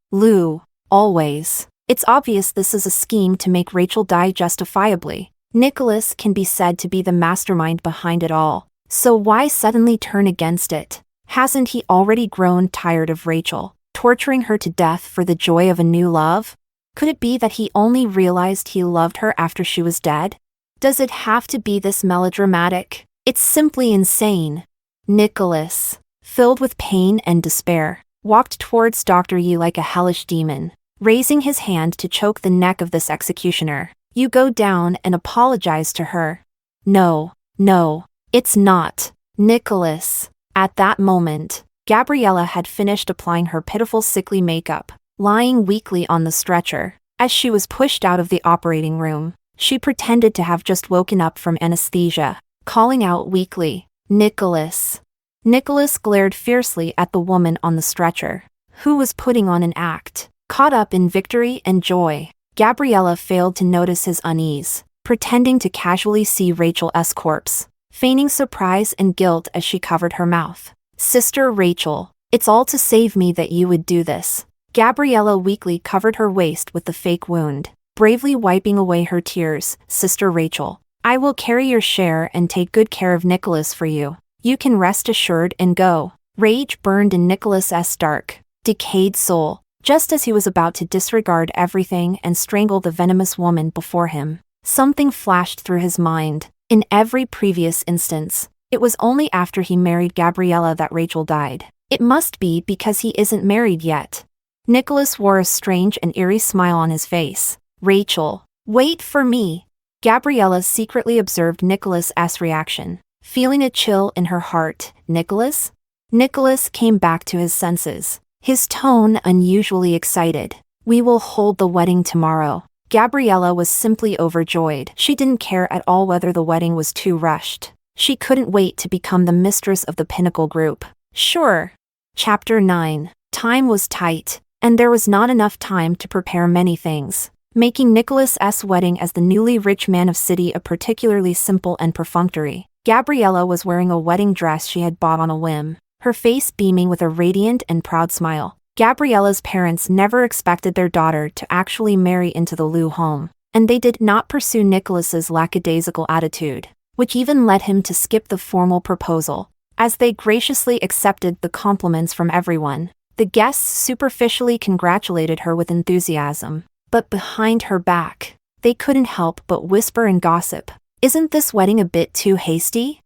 always. It's obvious this is a scheme to make Rachel die justifiably. Nicholas can be said to be the mastermind behind it all. So why suddenly turn against it? Hasn't he already grown tired of Rachel, torturing her to death for the joy of a new love? Could it be that he only realized he loved her after she was dead? Does it have to be this melodramatic? It's simply insane. Nicholas, filled with pain and despair, walked towards Dr. Yi like a hellish demon, raising his hand to choke the neck of this executioner. You go down and apologize to her. No, it's not. Nicholas. At that moment, Gabriella had finished applying her pitiful sickly makeup, lying weakly on the stretcher. As she was pushed out of the operating room, she pretended to have just woken up from anesthesia, calling out weakly, Nicholas. Nicholas glared fiercely at the woman on the stretcher, who was putting on an act. Caught up in victory and joy, Gabriella failed to notice his unease, pretending to casually see Rachel's corpse, feigning surprise and guilt as she covered her mouth. Sister Rachel, it's all to save me that you would do this. Gabriella weakly covered her waist with the fake wound, bravely wiping away her tears. Sister Rachel, I will carry your share and take good care of Nicholas for you. You can rest assured and go. Rage burned in Nicholas's dark, decayed soul, just as he was about to disregard everything and strangle the venomous woman before him. Something flashed through his mind. In every previous instance, it was only after he married Gabriella that Rachel died. It must be because he isn't married yet. Nicholas wore a strange and eerie smile on his face. Rachel, wait for me. Gabriella secretly observed Nicholas's reaction, feeling a chill in her heart. Nicholas? Nicholas came back to his senses, his tone unusually excited. We will hold the wedding tomorrow. Gabriella was simply overjoyed. She didn't care at all whether the wedding was too rushed. She couldn't wait to become the mistress of the Pinnacle Group. Sure. Chapter 9. Time was tight, and there was not enough time to prepare many things, making Nicholas's wedding as the newly rich man of city a particularly simple and perfunctory. Gabriella was wearing a wedding dress she had bought on a whim, her face beaming with a radiant and proud smile. Gabriella's parents never expected their daughter to actually marry into the Liu home, and they did not pursue Nicholas's lackadaisical attitude, which even led him to skip the formal proposal. As they graciously accepted the compliments from everyone, the guests superficially congratulated her with enthusiasm, but behind her back, they couldn't help but whisper and gossip. Isn't this wedding a bit too hasty?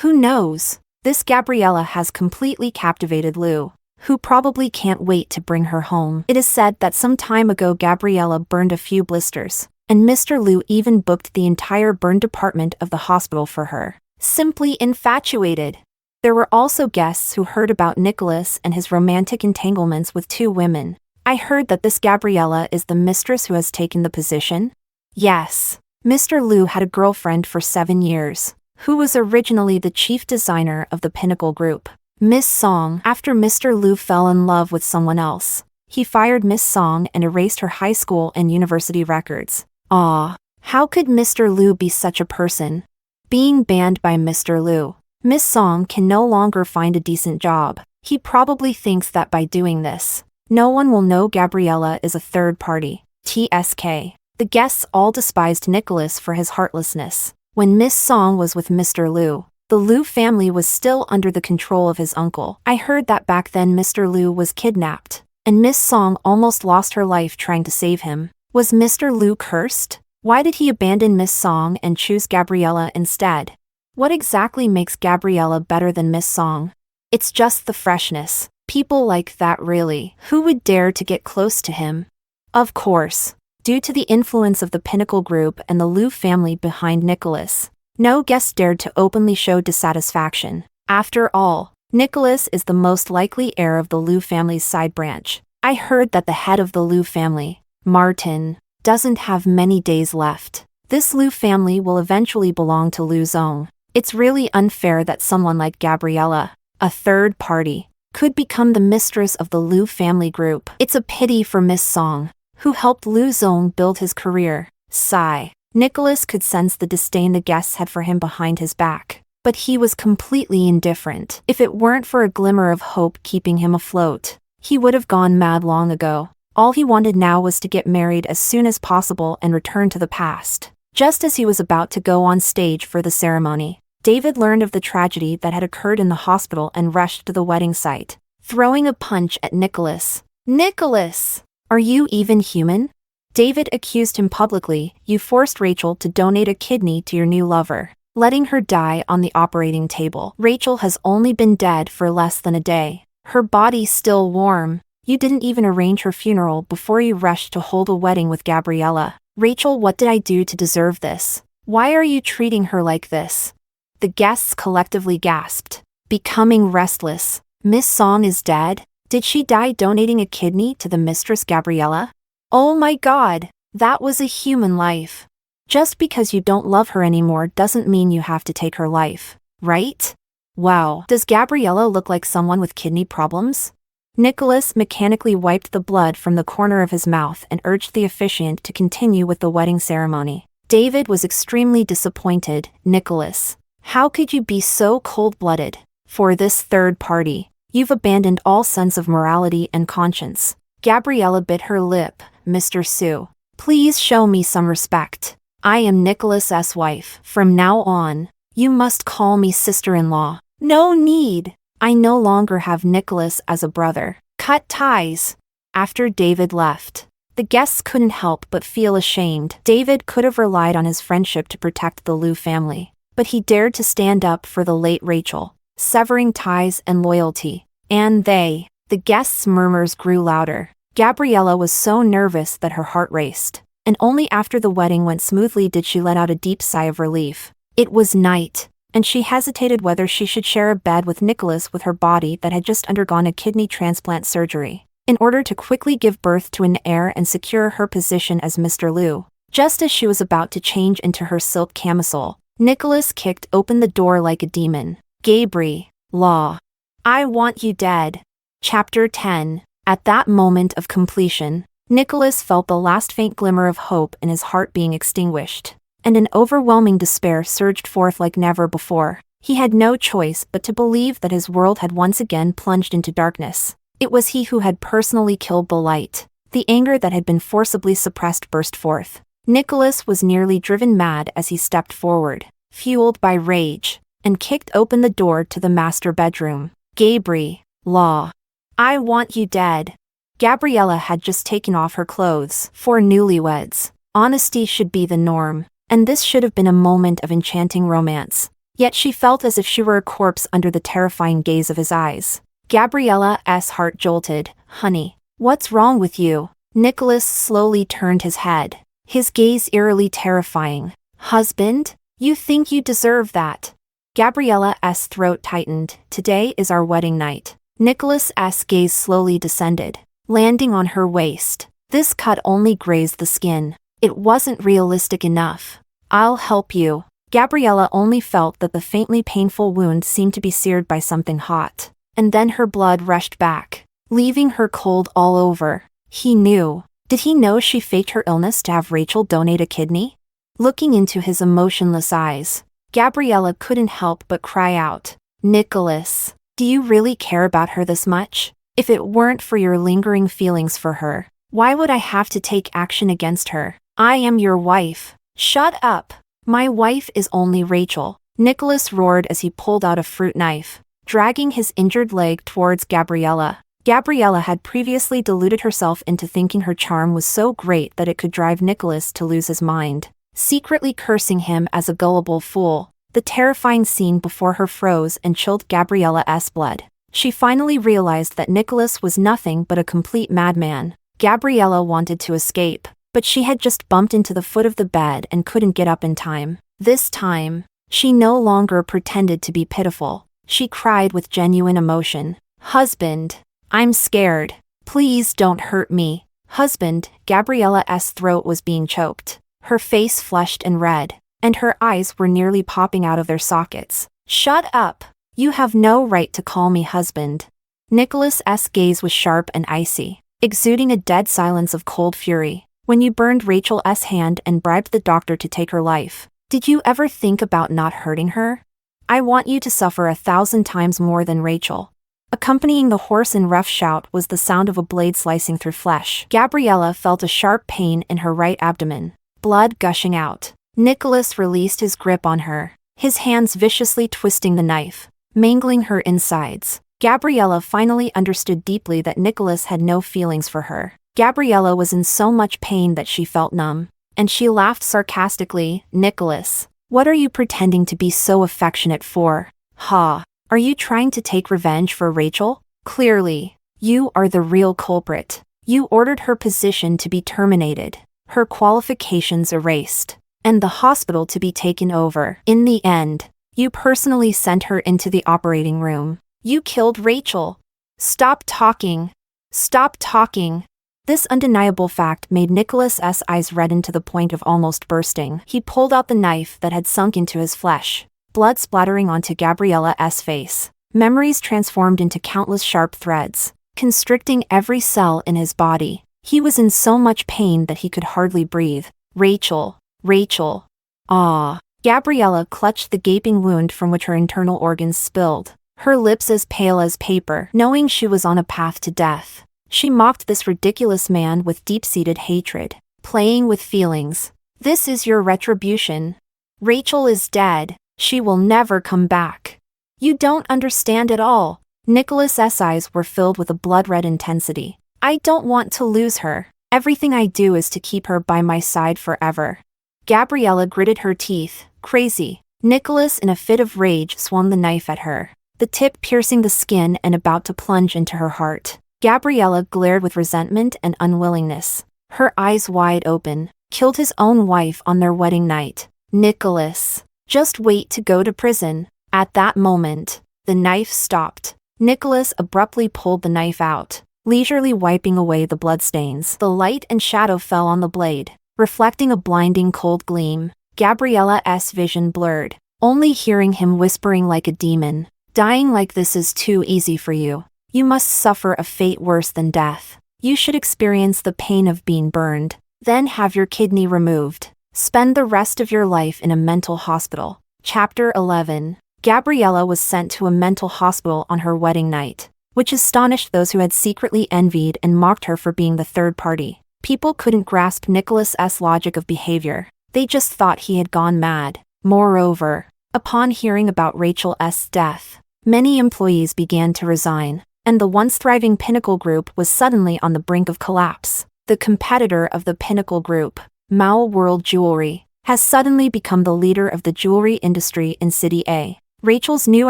Who knows? This Gabriella has completely captivated Liu, who probably can't wait to bring her home. It is said that some time ago Gabriella burned a few blisters, and Mr. Liu even booked the entire burn department of the hospital for her. Simply infatuated. There were also guests who heard about Nicholas and his romantic entanglements with two women. I heard that this Gabriella is the mistress who has taken the position? Yes. Mr. Liu had a girlfriend for 7 years, who was originally the chief designer of the Pinnacle Group. Miss Song. After Mr. Liu fell in love with someone else, he fired Miss Song and erased her high school and university records. Ah, how could Mr. Liu be such a person? Being banned by Mr. Liu, Miss Song can no longer find a decent job. He probably thinks that by doing this, no one will know Gabriella is a third party. TSK. The guests all despised Nicholas for his heartlessness. When Miss Song was with Mr. Liu, the Liu family was still under the control of his uncle. I heard that back then Mr. Liu was kidnapped, and Miss Song almost lost her life trying to save him. Was Mr. Liu cursed? Why did he abandon Miss Song and choose Gabriella instead? What exactly makes Gabriella better than Miss Song? It's just the freshness. People like that really. Who would dare to get close to him? Of course, due to the influence of the Pinnacle Group and the Liu family behind Nicholas, no guest dared to openly show dissatisfaction. After all, Nicholas is the most likely heir of the Liu family's side branch. I heard that the head of the Liu family, Martin, doesn't have many days left. This Liu family will eventually belong to Liu Zong. It's really unfair that someone like Gabriella, a third party, could become the mistress of the Liu family group. It's a pity for Miss Song, who helped Liu Zong build his career. Sigh. Nicholas could sense the disdain the guests had for him behind his back, but he was completely indifferent. If it weren't for a glimmer of hope keeping him afloat, he would have gone mad long ago. All he wanted now was to get married as soon as possible and return to the past. Just as he was about to go on stage for the ceremony, David learned of the tragedy that had occurred in the hospital and rushed to the wedding site, throwing a punch at Nicholas. Nicholas! Are you even human? David accused him publicly. You forced Rachel to donate a kidney to your new lover, letting her die on the operating table. Rachel has only been dead for less than a day. Her body still warm. You didn't even arrange her funeral before you rushed to hold a wedding with Gabriella. Rachel, what did I do to deserve this? Why are you treating her like this? The guests collectively gasped, becoming restless. Miss Song is dead? Did she die donating a kidney to the mistress Gabriella? Oh my God, that was a human life. Just because you don't love her anymore doesn't mean you have to take her life, right? Wow, does Gabriella look like someone with kidney problems? Nicholas mechanically wiped the blood from the corner of his mouth and urged the officiant to continue with the wedding ceremony. David was extremely disappointed. Nicholas, how could you be so cold-blooded? For this third party, you've abandoned all sense of morality and conscience. Gabriella bit her lip. Mr. Su, please show me some respect. I am Nicholas's wife. From now on, you must call me sister-in-law. No need. I no longer have Nicholas as a brother. Cut ties. After David left, the guests couldn't help but feel ashamed. David could have relied on his friendship to protect the Liu family, but he dared to stand up for the late Rachel, severing ties and loyalty. And the guests' murmurs grew louder. Gabriella was so nervous that her heart raced, and only after the wedding went smoothly did she let out a deep sigh of relief. It was night, and she hesitated whether she should share a bed with Nicholas with her body that had just undergone a kidney transplant surgery, in order to quickly give birth to an heir and secure her position as Mr. Liu. Just as she was about to change into her silk camisole, Nicholas kicked open the door like a demon. Gabriella, I want you dead. Chapter 10. At that moment of completion, Nicholas felt the last faint glimmer of hope in his heart being extinguished, and an overwhelming despair surged forth like never before. He had no choice but to believe that his world had once again plunged into darkness. It was he who had personally killed the light. The anger that had been forcibly suppressed burst forth. Nicholas was nearly driven mad as he stepped forward, fueled by rage, and kicked open the door to the master bedroom. Gabriella, I want you dead. Gabriella had just taken off her clothes. For newlyweds, honesty should be the norm, and this should have been a moment of enchanting romance. Yet she felt as if she were a corpse under the terrifying gaze of his eyes. Gabriella's heart jolted. Honey, what's wrong with you? Nicholas slowly turned his head, his gaze eerily terrifying. Husband, you think you deserve that? Gabriella's throat tightened. Today is our wedding night. Nicholas's gaze slowly descended, landing on her waist. This cut only grazed the skin. It wasn't realistic enough. I'll help you. Gabriella only felt that the faintly painful wound seemed to be seared by something hot. And then her blood rushed back, leaving her cold all over. He knew. Did he know she faked her illness to have Rachel donate a kidney? Looking into his emotionless eyes, Gabriella couldn't help but cry out, Nicholas, do you really care about her this much? If it weren't for your lingering feelings for her, why would I have to take action against her? I am your wife. Shut up. My wife is only Rachel. Nicholas roared as he pulled out a fruit knife, dragging his injured leg towards Gabriella. Gabriella had previously deluded herself into thinking her charm was so great that it could drive Nicholas to lose his mind, secretly cursing him as a gullible fool. The terrifying scene before her froze and chilled Gabriella's blood. She finally realized that Nicholas was nothing but a complete madman. Gabriella wanted to escape, but she had just bumped into the foot of the bed and couldn't get up in time. This time, she no longer pretended to be pitiful. She cried with genuine emotion. Husband, I'm scared. Please don't hurt me. Husband, Gabriella's throat was being choked. Her face flushed and red, and her eyes were nearly popping out of their sockets. Shut up. You have no right to call me husband. Nicholas's gaze was sharp and icy, exuding a dead silence of cold fury. When you burned Rachel's hand and bribed the doctor to take her life, did you ever think about not hurting her? I want you to suffer 1,000 times more than Rachel. Accompanying the hoarse and rough shout was the sound of a blade slicing through flesh. Gabriella felt a sharp pain in her right abdomen, blood gushing out. Nicholas released his grip on her, his hands viciously twisting the knife, mangling her insides. Gabriella finally understood deeply that Nicholas had no feelings for her. Gabriella was in so much pain that she felt numb, and she laughed sarcastically. Nicholas, what are you pretending to be so affectionate for? Ha! Are you trying to take revenge for Rachel? Clearly, you are the real culprit. You ordered her position to be terminated, her qualifications erased, and the hospital to be taken over. In the end, you personally sent her into the operating room. You killed Rachel. Stop talking. Stop talking. This undeniable fact made Nicholas's eyes redden to the point of almost bursting. He pulled out the knife that had sunk into his flesh, blood splattering onto Gabriella's face. Memories transformed into countless sharp threads, constricting every cell in his body. He was in so much pain that he could hardly breathe. Rachel. Rachel. Ah. Gabriella clutched the gaping wound from which her internal organs spilled, her lips as pale as paper, knowing she was on a path to death. She mocked this ridiculous man with deep-seated hatred, playing with feelings. This is your retribution. Rachel is dead. She will never come back. You don't understand at all. Nicholas's eyes were filled with a blood-red intensity. I don't want to lose her. Everything I do is to keep her by my side forever. Gabriella gritted her teeth. Crazy. Nicholas, in a fit of rage, swung the knife at her, the tip piercing the skin and about to plunge into her heart. Gabriella glared with resentment and unwillingness, her eyes wide open. Killed his own wife on their wedding night. Nicholas. Just wait to go to prison. At that moment, the knife stopped. Nicholas abruptly pulled the knife out, leisurely wiping away the bloodstains. The light and shadow fell on the blade, reflecting a blinding cold gleam. Gabriella's vision blurred, only hearing him whispering like a demon. Dying like this is too easy for you. You must suffer a fate worse than death. You should experience the pain of being burned, then have your kidney removed. Spend the rest of your life in a mental hospital. Chapter 11. Gabriella was sent to a mental hospital on her wedding night, which astonished those who had secretly envied and mocked her for being the third party. People couldn't grasp Nicholas's logic of behavior. They just thought he had gone mad. Moreover, upon hearing about Rachel's death, many employees began to resign, and the once thriving Pinnacle Group was suddenly on the brink of collapse. The competitor of the Pinnacle Group, Mao World Jewelry, has suddenly become the leader of the jewelry industry in City A. Rachel's new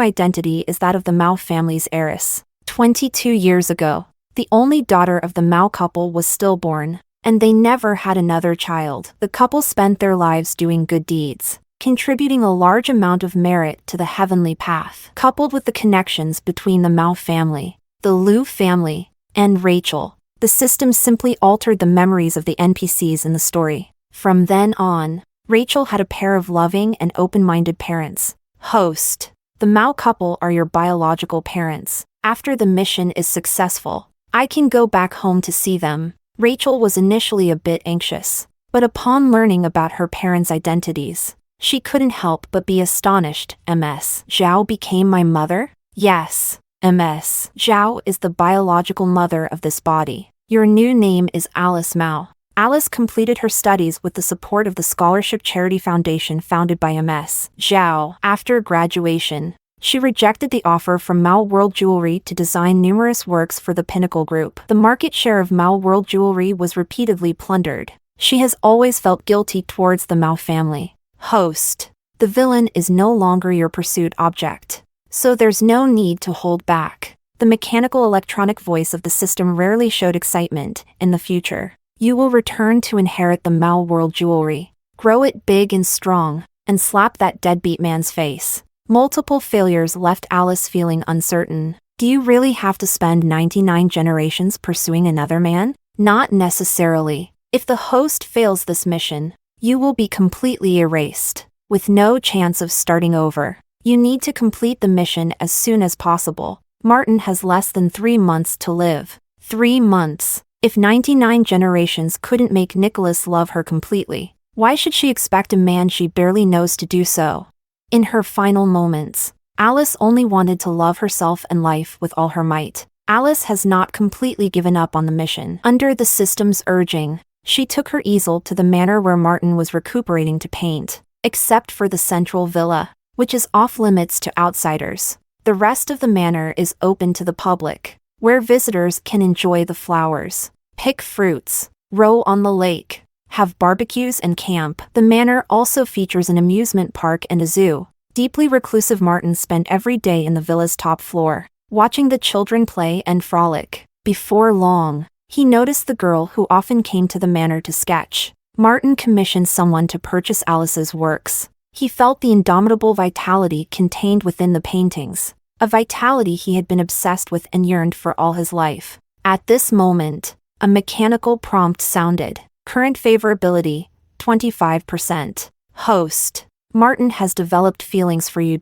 identity is that of the Mao family's heiress. 22 years ago, the only daughter of the Mao couple was stillborn, and they never had another child. The couple spent their lives doing good deeds, contributing a large amount of merit to the heavenly path. Coupled with the connections between the Mao family, the Liu family, and Rachel, the system simply altered the memories of the NPCs in the story. From then on, Rachel had a pair of loving and open-minded parents. Host. The Mao couple are your biological parents. After the mission is successful, I can go back home to see them. Rachel was initially a bit anxious, but upon learning about her parents' identities, she couldn't help but be astonished. Ms. Zhao became my mother? Yes. Ms. Zhao is the biological mother of this body. Your new name is Alice Mao. Alice completed her studies with the support of the Scholarship Charity Foundation founded by Ms. Zhao. After graduation, she rejected the offer from Mao World Jewelry to design numerous works for the Pinnacle Group. The market share of Mao World Jewelry was repeatedly plundered. She has always felt guilty towards the Mao family. Host. The villain is no longer your pursuit object, so there's no need to hold back. The mechanical electronic voice of the system rarely showed excitement. In the future, you will return to inherit the Mao World Jewelry. Grow it big and strong, and slap that deadbeat man's face. Multiple failures left Alice feeling uncertain. Do you really have to spend 99 generations pursuing another man? Not necessarily. If the host fails this mission, you will be completely erased, with no chance of starting over. You need to complete the mission as soon as possible. Martin has less than 3 months to live. 3 months. If 99 generations couldn't make Nicholas love her completely, why should she expect a man she barely knows to do so? In her final moments, Alice only wanted to love herself and life with all her might. Alice has not completely given up on the mission. Under the system's urging, she took her easel to the manor where Martin was recuperating to paint, except for the central villa, which is off-limits to outsiders. The rest of the manor is open to the public, where visitors can enjoy the flowers, pick fruits, row on the lake, have barbecues and camp. The manor also features an amusement park and a zoo. Deeply reclusive Martin spent every day in the villa's top floor, watching the children play and frolic. Before long, he noticed the girl who often came to the manor to sketch. Martin commissioned someone to purchase Alice's works. He felt the indomitable vitality contained within the paintings, a vitality he had been obsessed with and yearned for all his life. At this moment, a mechanical prompt sounded. Current favorability, 25%. Host. Martin has developed feelings for you.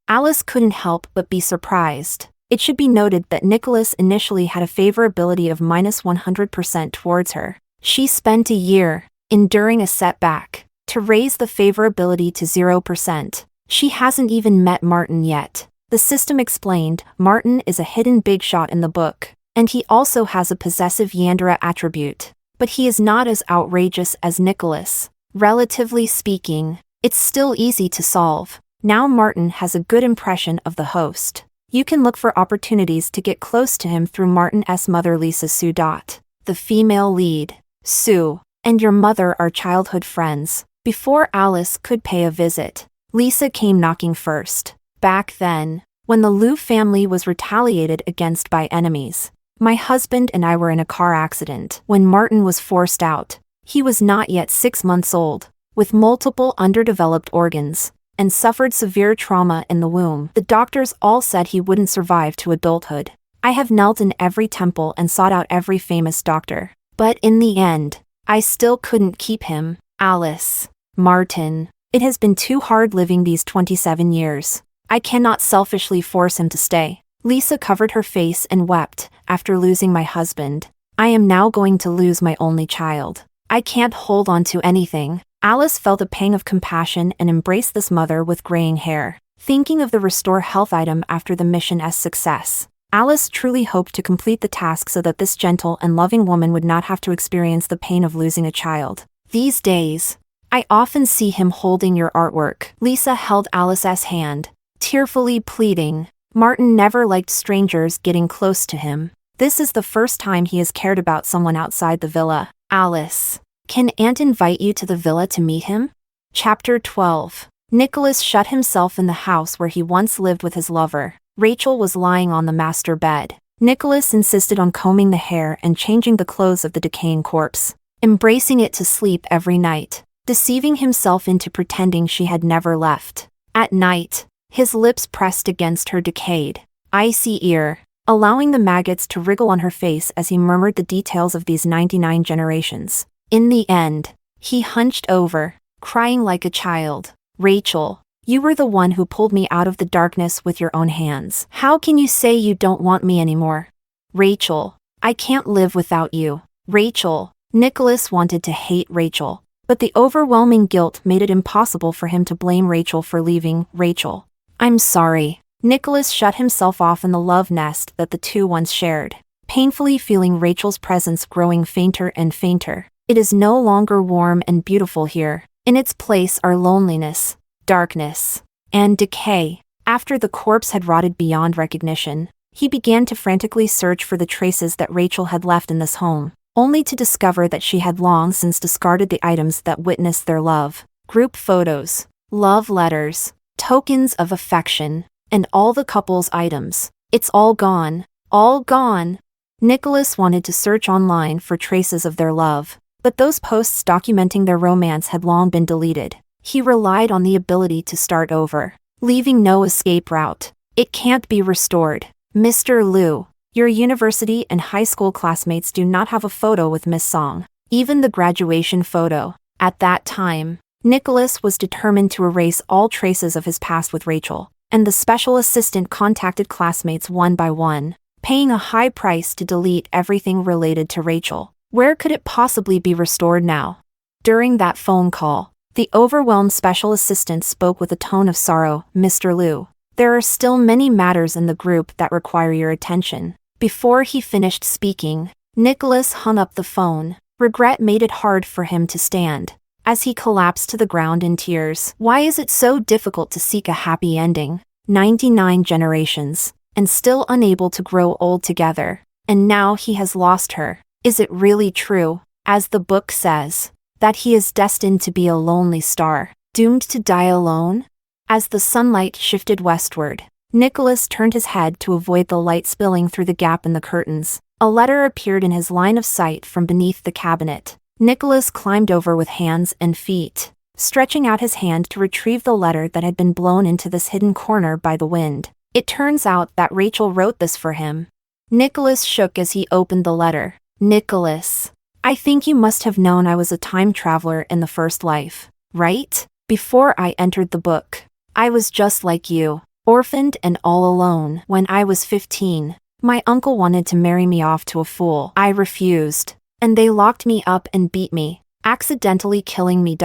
Alice couldn't help but be surprised. It should be noted that Nicholas initially had a favorability of -100% towards her. She spent a year, enduring a setback, to raise the favorability to 0%. She hasn't even met Martin yet. The system explained, Martin is a hidden big shot in the book, and he also has a possessive Yandere attribute. But he is not as outrageous as Nicholas. Relatively speaking, it's still easy to solve. Now Martin has a good impression of the host. You can look for opportunities to get close to him through Martin's mother Lisa Sue. The female lead, Sue, and your mother are childhood friends. Before Alice could pay a visit, Lisa came knocking first. Back then, when the Liu family was retaliated against by enemies, my husband and I were in a car accident when Martin was forced out. He was not yet 6 months old, with multiple underdeveloped organs, and suffered severe trauma in the womb. The doctors all said he wouldn't survive to adulthood. I have knelt in every temple and sought out every famous doctor. But in the end, I still couldn't keep him. Alice. Martin. It has been too hard living these 27 years. I cannot selfishly force him to stay. Lisa covered her face and wept. After losing my husband, I am now going to lose my only child. I can't hold on to anything. Alice felt a pang of compassion and embraced this mother with graying hair. Thinking of the restore health item after the mission's success, Alice truly hoped to complete the task so that this gentle and loving woman would not have to experience the pain of losing a child. These days, I often see him holding your artwork. Lisa held Alice's hand, tearfully pleading. Martin never liked strangers getting close to him. This is the first time he has cared about someone outside the villa. Alice. Can Aunt invite you to the villa to meet him? Chapter 12. Nicholas shut himself in the house where he once lived with his lover. Rachel was lying on the master bed. Nicholas insisted on combing the hair and changing the clothes of the decaying corpse, embracing it to sleep every night. deceiving himself into pretending she had never left. At night, his lips pressed against her decayed, icy ear, allowing the maggots to wriggle on her face as he murmured the details of these 99 generations. In the end, he hunched over, crying like a child. Rachel, you were the one who pulled me out of the darkness with your own hands. How can you say you don't want me anymore? Rachel, I can't live without you. Rachel. Nicholas wanted to hate Rachel, but the overwhelming guilt made it impossible for him to blame Rachel for leaving. Rachel, I'm sorry. Nicholas shut himself off in the love nest that the two once shared, painfully feeling Rachel's presence growing fainter and fainter. It is no longer warm and beautiful here. In its place are loneliness, darkness, and decay. After the corpse had rotted beyond recognition, he began to frantically search for the traces that Rachel had left in this home, only to discover that she had long since discarded the items that witnessed their love. Group photos, love letters, tokens of affection, and all the couple's items. It's all gone. All gone. Nicholas wanted to search online for traces of their love, but those posts documenting their romance had long been deleted. He relied on the ability to start over, leaving no escape route. It can't be restored. Mr. Liu, your university and high school classmates do not have a photo with Miss Song, even the graduation photo. At that time, Nicholas was determined to erase all traces of his past with Rachel, and the special assistant contacted classmates one by one, paying a high price to delete everything related to Rachel. Where could it possibly be restored now? During that phone call, the overwhelmed special assistant spoke with a tone of sorrow. Mr. Liu, there are still many matters in the group that require your attention. Before he finished speaking, Nicholas hung up the phone. Regret made it hard for him to stand, as he collapsed to the ground in tears. Why is it so difficult to seek a happy ending? 99 generations, and still unable to grow old together. And now he has lost her. Is it really true, as the book says, that he is destined to be a lonely star, doomed to die alone? As the sunlight shifted westward, Nicholas turned his head to avoid the light spilling through the gap in the curtains. A letter appeared in his line of sight from beneath the cabinet. Nicholas climbed over with hands and feet, stretching out his hand to retrieve the letter that had been blown into this hidden corner by the wind. It turns out that Rachel wrote this for him. Nicholas shook as he opened the letter. Nicholas, I think you must have known I was a time traveler in the first life, right? Before I entered the book, I was just like you, orphaned and all alone. When I was 15, my uncle wanted to marry me off to a fool. I refused, and they locked me up and beat me, accidentally killing me.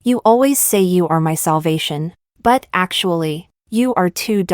You always say you are my salvation, but actually, you are too.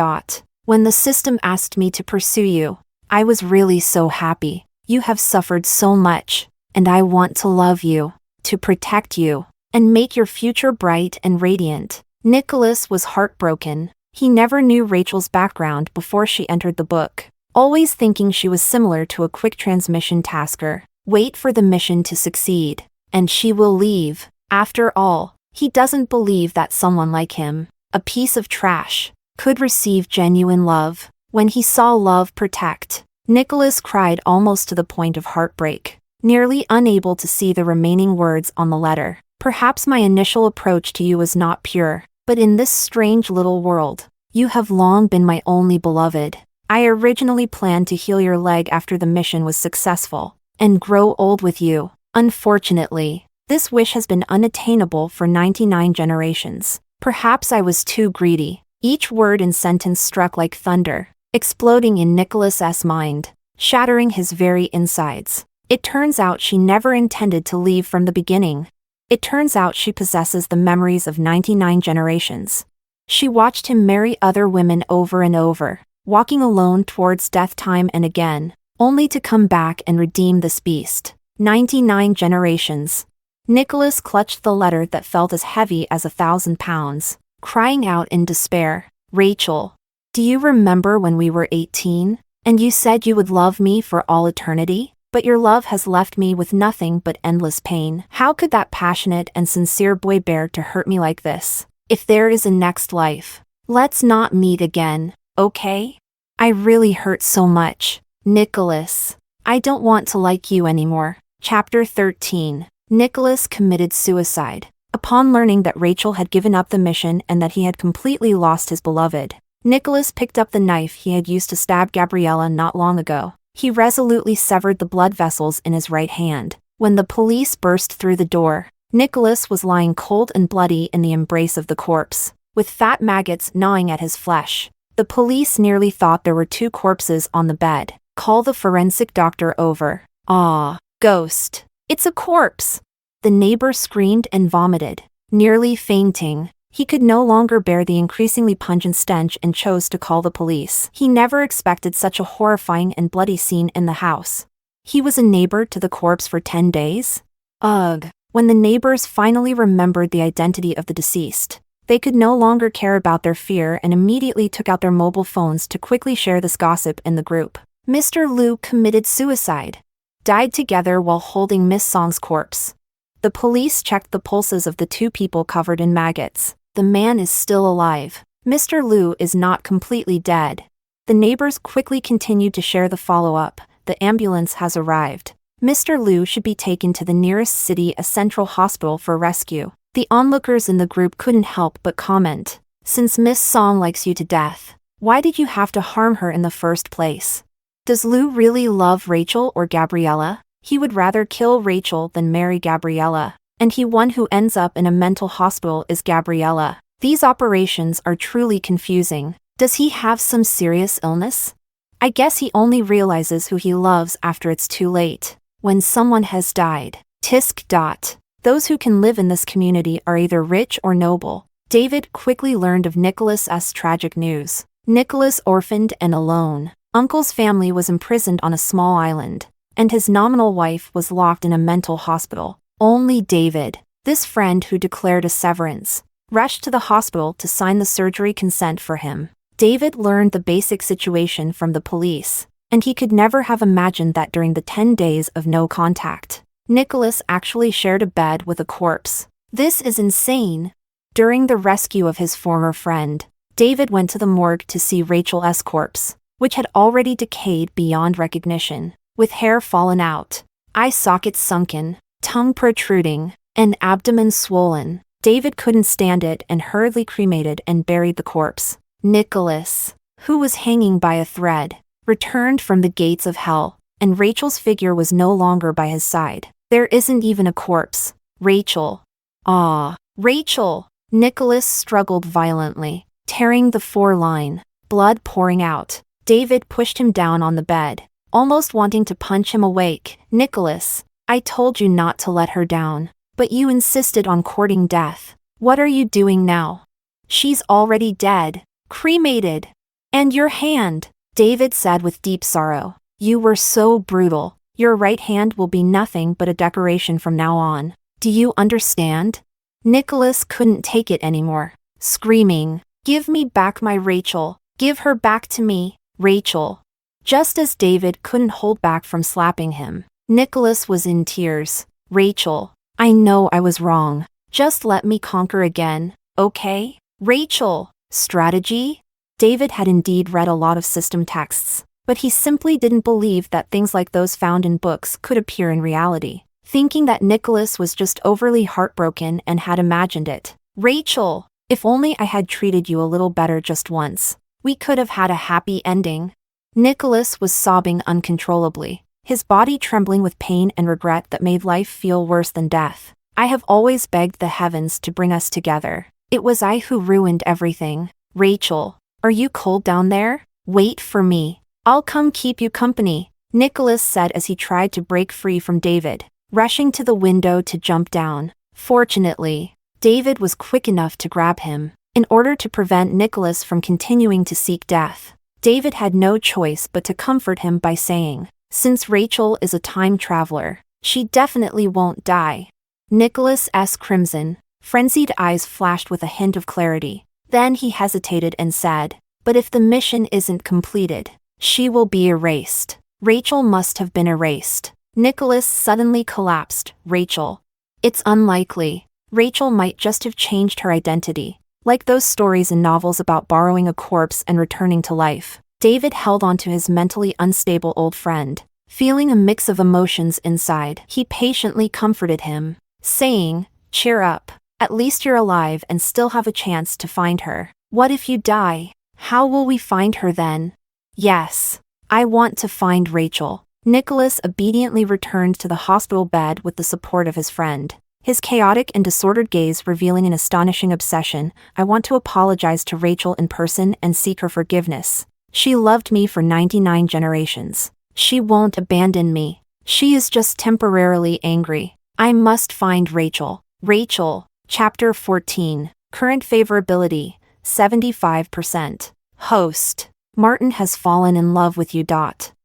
When the system asked me to pursue you, I was really so happy. You have suffered so much, and I want to love you, to protect you, and make your future bright and radiant. Nicholas was heartbroken. He never knew Rachel's background before she entered the book, always thinking she was similar to a quick transmission tasker. Wait for the mission to succeed, and she will leave. After all, he doesn't believe that someone like him, a piece of trash, could receive genuine love. When he saw love protect, Nicholas cried almost to the point of heartbreak, nearly unable to see the remaining words on the letter. Perhaps my initial approach to you was not pure, but in this strange little world, you have long been my only beloved. I originally planned to heal your leg after the mission was successful, and grow old with you. Unfortunately, this wish has been unattainable for 99 generations. Perhaps I was too greedy. Each word and sentence struck like thunder, exploding in Nicholas's mind, shattering his very insides. It turns out she never intended to leave from the beginning. It turns out she possesses the memories of 99 generations. She watched him marry other women over and over, walking alone towards death time and again, only to come back and redeem this beast. 99 generations. Nicholas clutched the letter that felt as heavy as 1,000 pounds, crying out in despair. Rachel, do you remember when we were 18, and you said you would love me for all eternity? But your love has left me with nothing but endless pain. How could that passionate and sincere boy bear to hurt me like this? If there is a next life, let's not meet again, okay? I really hurt so much. Nicholas, I don't want to like you anymore. Chapter 13. Nicholas committed suicide. Upon learning that Rachel had given up the mission and that he had completely lost his beloved, Nicholas picked up the knife he had used to stab Gabriella not long ago. He resolutely severed the blood vessels in his right hand. When the police burst through the door, Nicholas was lying cold and bloody in the embrace of the corpse, with fat maggots gnawing at his flesh. The police nearly thought there were two corpses on the bed. Call the forensic doctor over. Ah, ghost. It's a corpse. The neighbor screamed and vomited, nearly fainting. He could no longer bear the increasingly pungent stench and chose to call the police. He never expected such a horrifying and bloody scene in the house. He was a neighbor to the corpse for 10 days? Ugh. When the neighbors finally remembered the identity of the deceased, they could no longer care about their fear and immediately took out their mobile phones to quickly share this gossip in the group. Mr. Liu committed suicide. Died together while holding Miss Song's corpse. The police checked the pulses of the two people covered in maggots. The man is still alive. Mr. Liu is not completely dead. The neighbors quickly continued to share the follow-up. The ambulance has arrived. Mr. Liu should be taken to the nearest city a central hospital for rescue. The onlookers in the group couldn't help but comment. Since Miss Song likes you to death, why did you have to harm her in the first place? Does Liu really love Rachel or Gabriella? He would rather kill Rachel than marry Gabriella. And he one who ends up in a mental hospital is Gabriella. These operations are truly confusing. Does he have some serious illness? I guess he only realizes who he loves after it's too late. When someone has died. Tisk. Those who can live in this community are either rich or noble. David quickly learned of Nicholas's tragic news. Nicholas orphaned and alone. Uncle's family was imprisoned on a small island, and his nominal wife was locked in a mental hospital. Only David, this friend who declared a severance, rushed to the hospital to sign the surgery consent for him. David learned the basic situation from the police, and he could never have imagined that during the 10 days of no contact, Nicholas actually shared a bed with a corpse. This is insane. During the rescue of his former friend, David went to the morgue to see Rachel's corpse, which had already decayed beyond recognition, with hair fallen out, eye sockets sunken, tongue protruding, and abdomen swollen. David couldn't stand it and hurriedly cremated and buried the corpse. Nicholas, who was hanging by a thread, returned from the gates of hell, and Rachel's figure was no longer by his side. There isn't even a corpse. Rachel. Ah, Rachel! Nicholas struggled violently, tearing the foreline, blood pouring out. David pushed him down on the bed, almost wanting to punch him awake. Nicholas, I told you not to let her down, but you insisted on courting death. What are you doing now? She's already dead, cremated. And your hand, David said with deep sorrow. You were so brutal. Your right hand will be nothing but a decoration from now on. Do you understand? Nicholas couldn't take it anymore, screaming, Give me back my Rachel. Give her back to me, Rachel. Just as David couldn't hold back from slapping him, Nicholas was in tears. Rachel, I know I was wrong. Just let me conquer again, okay? Rachel, strategy? David had indeed read a lot of system texts, but he simply didn't believe that things like those found in books could appear in reality, thinking that Nicholas was just overly heartbroken and had imagined it. Rachel, if only I had treated you a little better just once, we could have had a happy ending. Nicholas was sobbing uncontrollably, his body trembling with pain and regret that made life feel worse than death. I have always begged the heavens to bring us together. It was I who ruined everything. Rachel, are you cold down there? Wait for me. I'll come keep you company, Nicholas said as he tried to break free from David, rushing to the window to jump down. Fortunately, David was quick enough to grab him. In order to prevent Nicholas from continuing to seek death, David had no choice but to comfort him by saying, Since Rachel is a time traveler, she definitely won't die. Nicholas's crimson, frenzied eyes flashed with a hint of clarity. Then he hesitated and said, But if the mission isn't completed, she will be erased. Rachel must have been erased. Nicholas suddenly collapsed. Rachel. It's unlikely. Rachel might just have changed her identity, like those stories in novels about borrowing a corpse and returning to life. David held on to his mentally unstable old friend, feeling a mix of emotions inside. He patiently comforted him, saying, Cheer up. At least you're alive and still have a chance to find her. What if you die? How will we find her then? Yes. I want to find Rachel. Nicholas obediently returned to the hospital bed with the support of his friend. His chaotic and disordered gaze revealing an astonishing obsession. I want to apologize to Rachel in person and seek her forgiveness. She loved me for 99 generations. She won't abandon me. She is just temporarily angry. I must find Rachel. Rachel. Chapter 14. Current favorability, 75%. Host. Martin has fallen in love with you.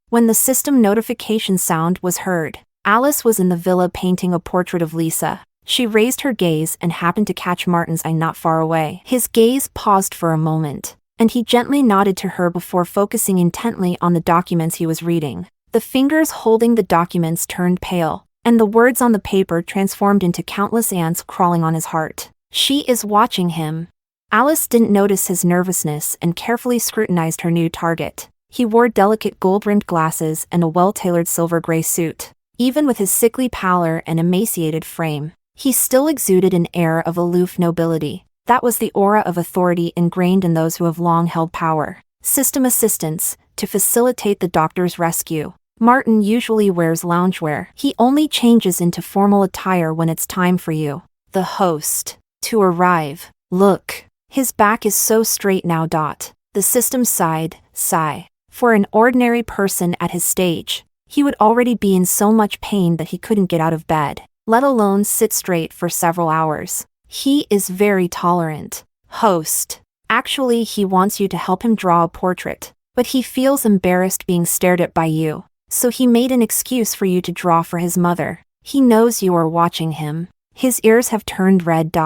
When the system notification sound was heard, Alice was in the villa painting a portrait of Lisa. She raised her gaze and happened to catch Martin's eye not far away. His gaze paused for a moment, and he gently nodded to her before focusing intently on the documents he was reading. The fingers holding the documents turned pale, and the words on the paper transformed into countless ants crawling on his heart. She is watching him. Alice didn't notice his nervousness and carefully scrutinized her new target. He wore delicate gold-rimmed glasses and a well-tailored silver-gray suit. Even with his sickly pallor and emaciated frame, he still exuded an air of aloof nobility. That was the aura of authority ingrained in those who have long held power. System assistance, to facilitate the doctor's rescue. Martin usually wears loungewear. He only changes into formal attire when it's time for you, the host, to arrive. Look. His back is so straight now. The system sighed. Sigh. For an ordinary person at his stage, he would already be in so much pain that he couldn't get out of bed, let alone sit straight for several hours. He is very tolerant. Host. Actually, he wants you to help him draw a portrait, but he feels embarrassed being stared at by you, so he made an excuse for you to draw for his mother. He knows you are watching him. His ears have turned red.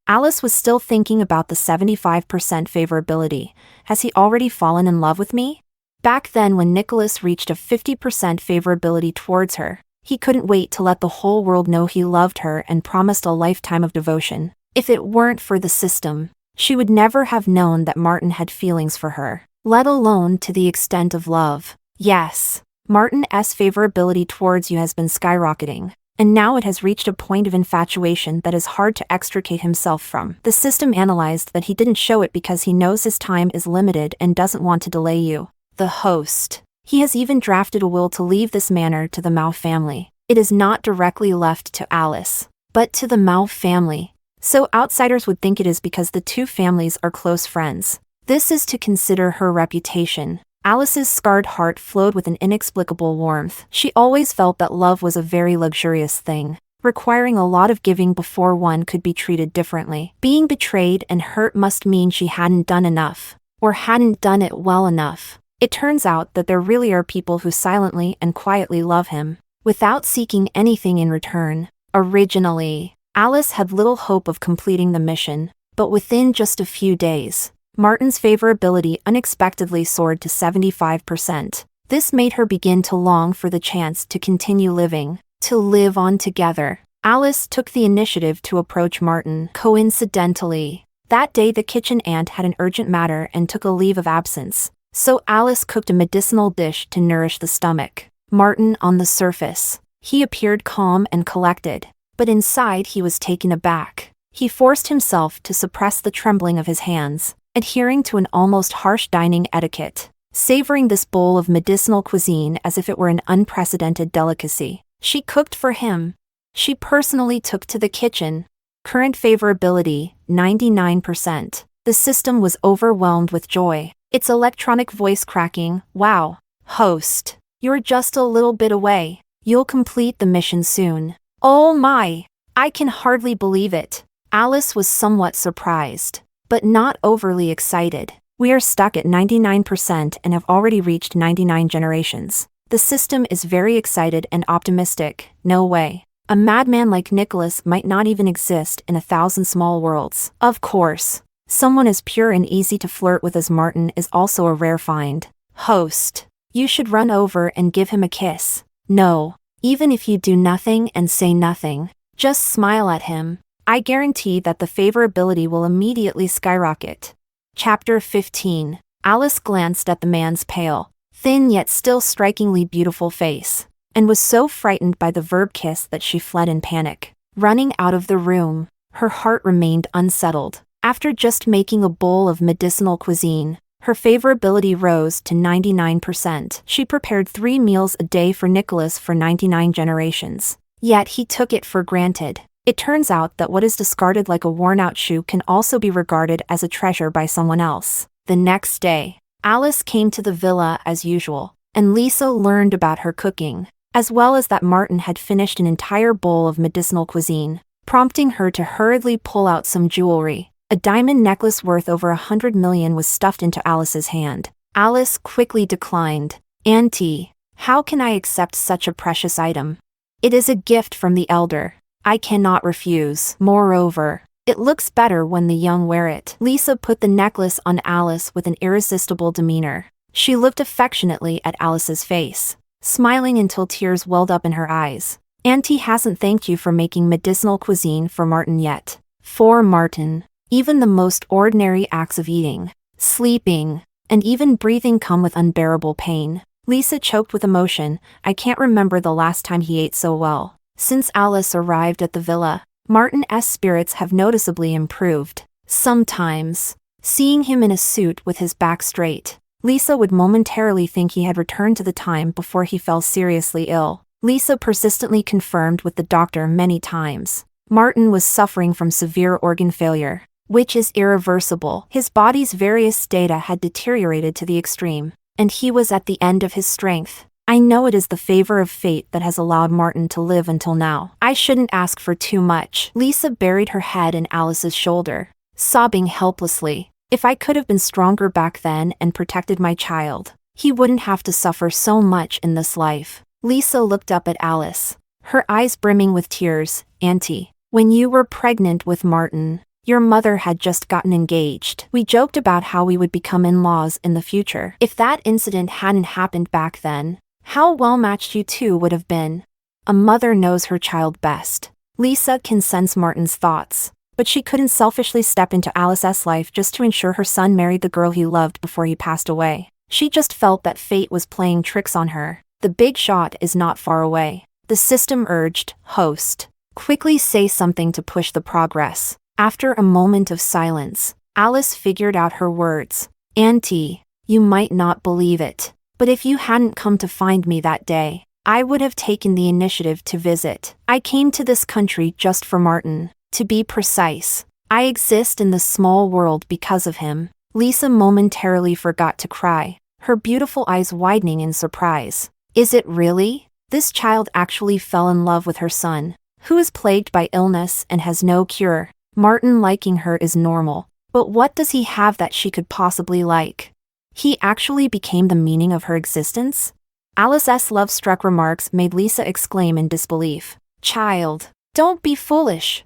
Alice was still thinking about the 75% favorability. Has he already fallen in love with me? Back then when Nicholas reached a 50% favorability towards her, he couldn't wait to let the whole world know he loved her and promised a lifetime of devotion. If it weren't for the system, she would never have known that Martin had feelings for her, let alone to the extent of love. Yes, Martin's favorability towards you has been skyrocketing, and now it has reached a point of infatuation that is hard to extricate himself from. The system analyzed that he didn't show it because he knows his time is limited and doesn't want to delay you, the host. He has even drafted a will to leave this manor to the Mao family. It is not directly left to Alice, but to the Mao family. So outsiders would think it is because the two families are close friends. This is to consider her reputation. Alice's scarred heart flowed with an inexplicable warmth. She always felt that love was a very luxurious thing, requiring a lot of giving before one could be treated differently. Being betrayed and hurt must mean she hadn't done enough, or hadn't done it well enough. It turns out that there really are people who silently and quietly love him, without seeking anything in return. Originally, Alice had little hope of completing the mission, but within just a few days, Martin's favorability unexpectedly soared to 75%. This made her begin to long for the chance to continue living, to live on together. Alice took the initiative to approach Martin. Coincidentally, that day the kitchen aunt had an urgent matter and took a leave of absence, so Alice cooked a medicinal dish to nourish the stomach. Martin on the surface, he appeared calm and collected, but inside he was taken aback. He forced himself to suppress the trembling of his hands, adhering to an almost harsh dining etiquette, savoring this bowl of medicinal cuisine as if it were an unprecedented delicacy. She cooked for him. She personally took to the kitchen. Current favorability, 99%. The system was overwhelmed with joy. Its electronic voice cracking. Wow. Host. You're just a little bit away. You'll complete the mission soon. Oh my. I can hardly believe it. Alice was somewhat surprised, but not overly excited. We are stuck at 99% and have already reached 99 generations. The system is very excited and optimistic. No way. A madman like Nicholas might not even exist in 1,000 small worlds. Of course. Someone as pure and easy to flirt with as Martin is also a rare find. Host. You should run over and give him a kiss. No. Even if you do nothing and say nothing, just smile at him. I guarantee that the favorability will immediately skyrocket. Chapter 15. Alice glanced at the man's pale, thin yet still strikingly beautiful face, and was so frightened by the verb kiss that she fled in panic, running out of the room. her heart remained unsettled. After just making a bowl of medicinal cuisine, her favorability rose to 99%. She prepared 3 meals a day for Nicholas for 99 generations. Yet he took it for granted. It turns out that what is discarded like a worn-out shoe can also be regarded as a treasure by someone else. The next day, Alice came to the villa as usual, and Lisa learned about her cooking, as well as that Martin had finished an entire bowl of medicinal cuisine, prompting her to hurriedly pull out some jewelry. A diamond necklace worth over 100 million was stuffed into Alice's hand. Alice quickly declined. "Auntie, how can I accept such a precious item? It is a gift from the elder. I cannot refuse. Moreover, it looks better when the young wear it." Lisa put the necklace on Alice with an irresistible demeanor. She looked affectionately at Alice's face, smiling until tears welled up in her eyes. "Auntie hasn't thanked you for making medicinal cuisine for Martin yet." For Martin, even the most ordinary acts of eating, sleeping, and even breathing come with unbearable pain. Lisa choked with emotion. "I can't remember the last time he ate so well." Since Alice arrived at the villa, Martin's spirits have noticeably improved. Sometimes, seeing him in a suit with his back straight, Lisa would momentarily think he had returned to the time before he fell seriously ill. Lisa persistently confirmed with the doctor many times. Martin was suffering from severe organ failure, which is irreversible. His body's various data had deteriorated to the extreme, and he was at the end of his strength. "I know it is the favor of fate that has allowed Martin to live until now. I shouldn't ask for too much." Lisa buried her head in Alice's shoulder, sobbing helplessly. "If I could have been stronger back then and protected my child, he wouldn't have to suffer so much in this life." Lisa looked up at Alice, her eyes brimming with tears. "Auntie, when you were pregnant with Martin, your mother had just gotten engaged. We joked about how we would become in-laws in the future. If that incident hadn't happened back then, how well-matched you two would have been. A mother knows her child best." Lisa can sense Martin's thoughts, but she couldn't selfishly step into Alice's life just to ensure her son married the girl he loved before he passed away. She just felt that fate was playing tricks on her. "The big shot is not far away," the system urged. "Host, quickly say something to push the progress." After a moment of silence, Alice figured out her words. "Auntie, you might not believe it, but if you hadn't come to find me that day, I would have taken the initiative to visit. I came to this country just for Martin. To be precise, I exist in this small world because of him." Lisa momentarily forgot to cry, her beautiful eyes widening in surprise. Is it really? This child actually fell in love with her son, who is plagued by illness and has no cure. Martin liking her is normal, but what does he have that she could possibly like? He actually became the meaning of her existence? Alice's love-struck remarks made Lisa exclaim in disbelief. "Child, don't be foolish.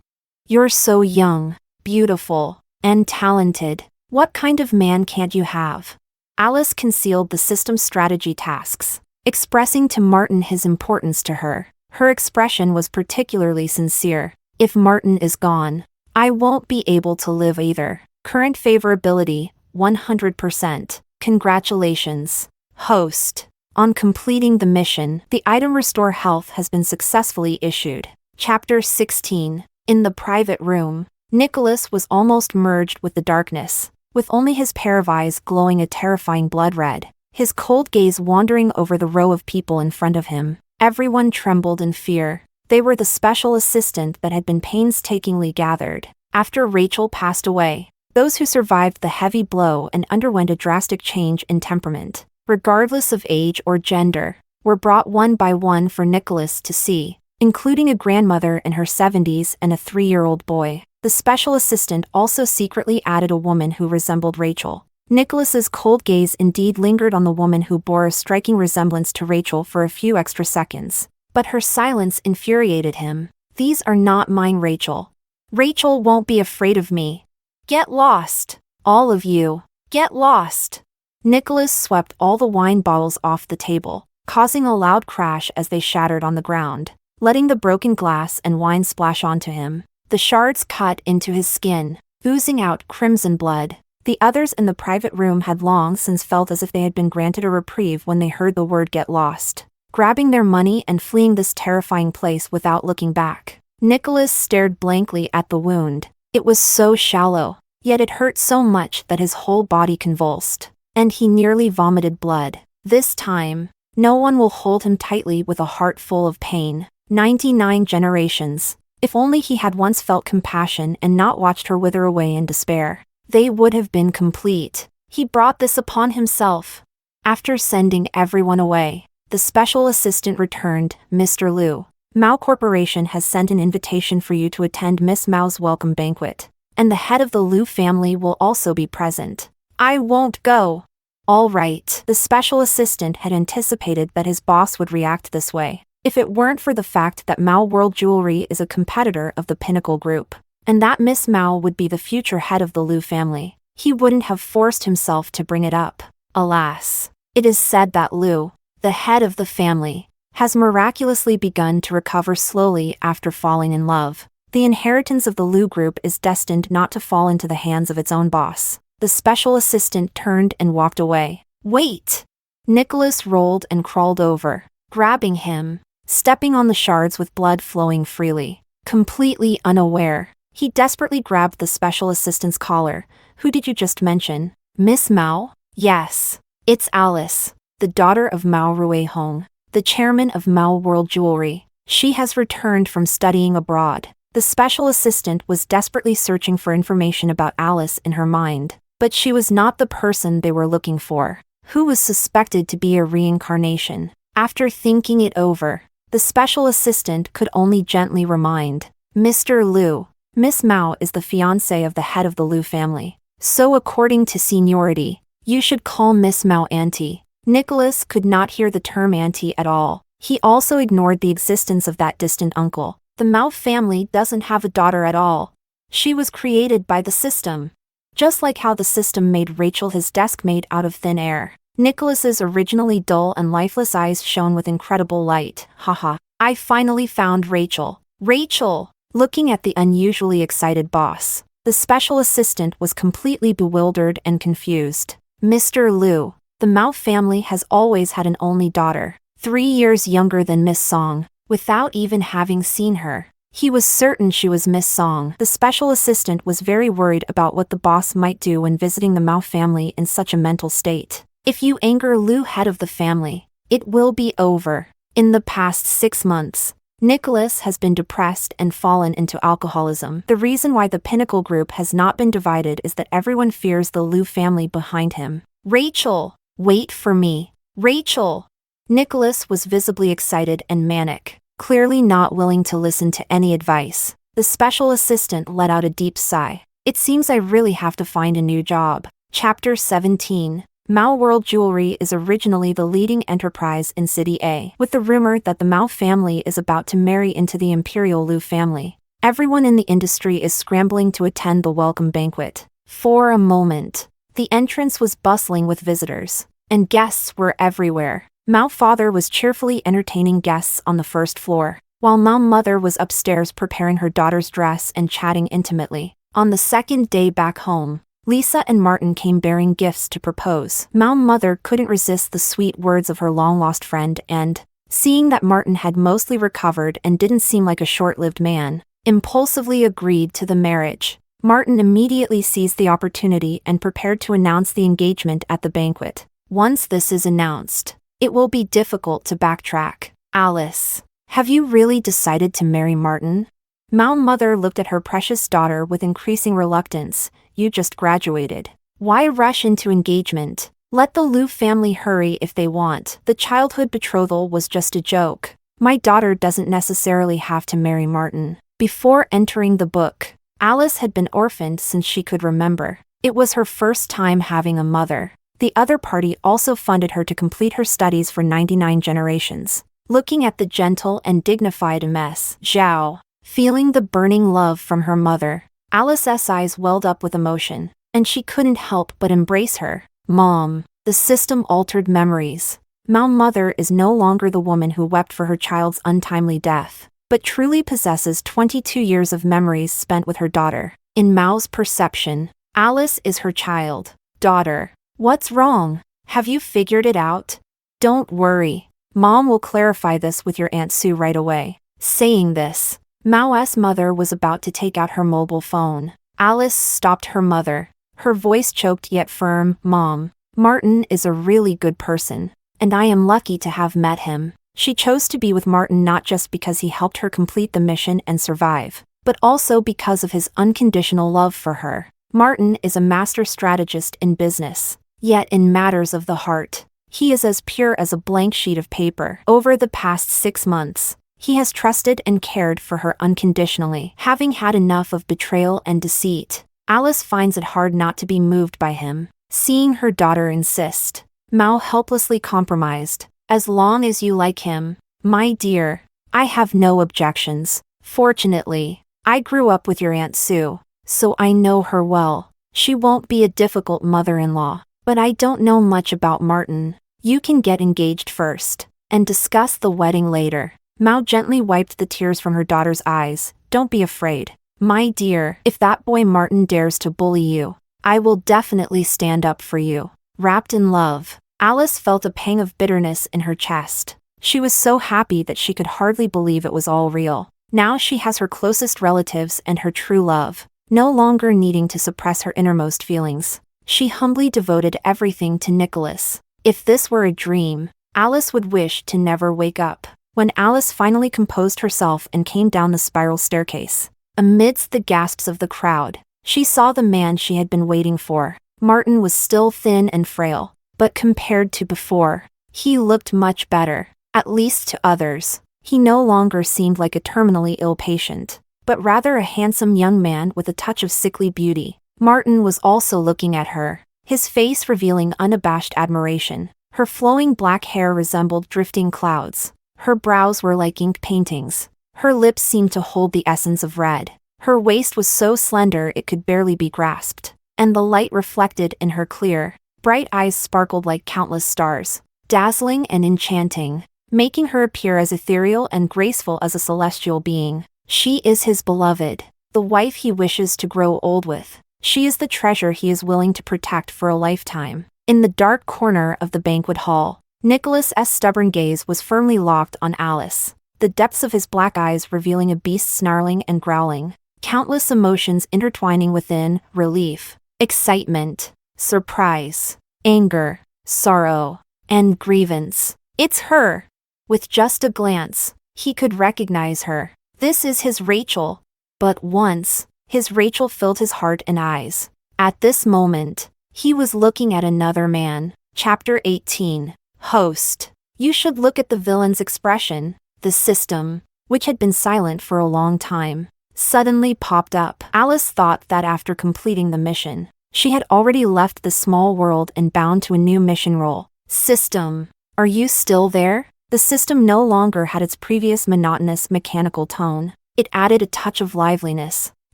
You're so young, beautiful, and talented. What kind of man can't you have?" Alice concealed the system's strategy tasks, expressing to Martin his importance to her. Her expression was particularly sincere. "If Martin is gone, I won't be able to live either. Current favorability, 100%. Congratulations, host. On completing the mission, the item Restore Health has been successfully issued." Chapter 16. In the private room, Nicholas was almost merged with the darkness, with only his pair of eyes glowing a terrifying blood red, his cold gaze wandering over the row of people in front of him. Everyone trembled in fear. They were the special assistant that had been painstakingly gathered after Rachel passed away. Those who survived the heavy blow and underwent a drastic change in temperament, regardless of age or gender, were brought one by one for Nicholas to see, including a grandmother in her 70s and a 3-year-old boy. The special assistant also secretly added a woman who resembled Rachel. Nicholas's cold gaze indeed lingered on the woman who bore a striking resemblance to Rachel for a few extra seconds, but her silence infuriated him. "These are not mine, Rachel. Rachel won't be afraid of me. Get lost. All of you, get lost." Nicholas swept all the wine bottles off the table, causing a loud crash as they shattered on the ground, letting the broken glass and wine splash onto him. The shards cut into his skin, oozing out crimson blood. The others in the private room had long since felt as if they had been granted a reprieve when they heard the word "get lost," grabbing their money and fleeing this terrifying place without looking back. Nicholas stared blankly at the wound. It was so shallow, yet it hurt so much that his whole body convulsed, and he nearly vomited blood. This time, no one will hold him tightly with a heart full of pain. 99 generations. If only he had once felt compassion and not watched her wither away in despair, they would have been complete. He brought this upon himself. After sending everyone away, the special assistant returned. Mr. Liu, Mao Corporation has sent an invitation for you to attend Miss Mao's welcome banquet, and the head of the Liu family will also be present. I won't go. All right. The special assistant had anticipated that his boss would react this way, if it weren't for the fact that Mao World Jewelry is a competitor of the Pinnacle Group, and that Miss Mao would be the future head of the Liu family. He wouldn't have forced himself to bring it up. Alas, it is said that Liu, the head of the family, has miraculously begun to recover slowly after falling in love. The inheritance of the Liu group is destined not to fall into the hands of its own boss. The special assistant turned and walked away. Wait! Nicholas rolled and crawled over, grabbing him, stepping on the shards with blood flowing freely. Completely unaware, he desperately grabbed the special assistant's collar. Who did you just mention? Miss Mao? Yes. It's Alice, the daughter of Mao Ruihong, the chairman of Mao World Jewelry. She has returned from studying abroad. The special assistant was desperately searching for information about Alice in her mind, but she was not the person they were looking for, who was suspected to be a reincarnation. After thinking it over, the special assistant could only gently remind Mr. Liu, Miss Mao is the fiancée of the head of the Liu family, so according to seniority, you should call Miss Mao Auntie. Nicholas could not hear the term auntie at all. He also ignored the existence of that distant uncle. The Mao family doesn't have a daughter at all. She was created by the system. Just like how the system made Rachel his desk made out of thin air. Nicholas's originally dull and lifeless eyes shone with incredible light. Haha, I finally found Rachel. Rachel! Looking at the unusually excited boss, the special assistant was completely bewildered and confused. Mr. Liu, the Mao family has always had an only daughter, 3 years younger than Miss Song. Without even having seen her, he was certain she was Miss Song. The special assistant was very worried about what the boss might do when visiting the Mao family in such a mental state. If you anger Liu, head of the family, it will be over. In the past 6 months, Nicholas has been depressed and fallen into alcoholism. The reason why the Pinnacle Group has not been divided is that everyone fears the Liu family behind him. Rachel! Wait for me. Rachel! Nicholas was visibly excited and manic, clearly not willing to listen to any advice. The special assistant let out a deep sigh. It seems I really have to find a new job. Chapter 17. Mao World Jewelry is originally the leading enterprise in City A. With the rumor that the Mao family is about to marry into the Imperial Liu family, everyone in the industry is scrambling to attend the welcome banquet. For a moment, the entrance was bustling with visitors, and guests were everywhere. Mao father was cheerfully entertaining guests on the first floor, while Mao mother was upstairs preparing her daughter's dress and chatting intimately. On the second day back home, Lisa and Martin came bearing gifts to propose. Mao mother couldn't resist the sweet words of her long-lost friend and, seeing that Martin had mostly recovered and didn't seem like a short-lived man, impulsively agreed to the marriage. Martin immediately seized the opportunity and prepared to announce the engagement at the banquet. Once this is announced, it will be difficult to backtrack. Alice, have you really decided to marry Martin? Mao mother looked at her precious daughter with increasing reluctance. You just graduated. Why rush into engagement? Let the Liu family hurry if they want. The childhood betrothal was just a joke. My daughter doesn't necessarily have to marry Martin. Before entering the book, Alice had been orphaned since she could remember. It was her first time having a mother. The other party also funded her to complete her studies for 99 generations. Looking at the gentle and dignified Ms. Zhao, feeling the burning love from her mother, Alice's eyes welled up with emotion, and she couldn't help but embrace her. Mom, the system altered memories. Mao mother is no longer the woman who wept for her child's untimely death, but truly possesses 22 years of memories spent with her daughter. In Mao's perception, Alice is her child. Daughter, what's wrong? Have you figured it out? Don't worry. Mom will clarify this with your Aunt Sue right away. Saying this, Mao's mother was about to take out her mobile phone. Alice stopped her mother. Her voice choked yet firm. "Mom, Martin is a really good person, and I am lucky to have met him." She chose to be with Martin not just because he helped her complete the mission and survive, but also because of his unconditional love for her. Martin is a master strategist in business, yet in matters of the heart, he is as pure as a blank sheet of paper. Over the past 6 months, he has trusted and cared for her unconditionally. Having had enough of betrayal and deceit, Alice finds it hard not to be moved by him. Seeing her daughter insist, Mao helplessly compromised, "As long as you like him, my dear, I have no objections. Fortunately, I grew up with your Aunt Sue, so I know her well. She won't be a difficult mother-in-law. But I don't know much about Martin. You can get engaged first, and discuss the wedding later." Mao gently wiped the tears from her daughter's eyes. "Don't be afraid, my dear. If that boy Martin dares to bully you, I will definitely stand up for you." Wrapped in love, Alice felt a pang of bitterness in her chest. She was so happy that she could hardly believe it was all real. Now she has her closest relatives and her true love, no longer needing to suppress her innermost feelings. She humbly devoted everything to Nicholas. If this were a dream, Alice would wish to never wake up. When Alice finally composed herself and came down the spiral staircase, amidst the gasps of the crowd, she saw the man she had been waiting for. Martin was still thin and frail, but compared to before, he looked much better, at least to others. He no longer seemed like a terminally ill patient, but rather a handsome young man with a touch of sickly beauty. Martin was also looking at her, his face revealing unabashed admiration. Her flowing black hair resembled drifting clouds. Her brows were like ink paintings. Her lips seemed to hold the essence of red. Her waist was so slender it could barely be grasped, and the light reflected in her clear, bright eyes sparkled like countless stars, dazzling and enchanting, making her appear as ethereal and graceful as a celestial being. She is his beloved, the wife he wishes to grow old with. She is the treasure he is willing to protect for a lifetime. In the dark corner of the banquet hall, Nicholas's stubborn gaze was firmly locked on Alice, the depths of his black eyes revealing a beast snarling and growling, countless emotions intertwining within: relief, excitement, surprise, anger, sorrow, and grievance. "It's her!" With just a glance, he could recognize her. This is his Rachel. But once, his Rachel filled his heart and eyes. At this moment, he was looking at another man. Chapter 18. Host. You should look at the villain's expression. The system, which had been silent for a long time, suddenly popped up. Alice thought that after completing the mission, she had already left the small world and bound to a new mission role. "System, are you still there?" The system no longer had its previous monotonous mechanical tone. It added a touch of liveliness.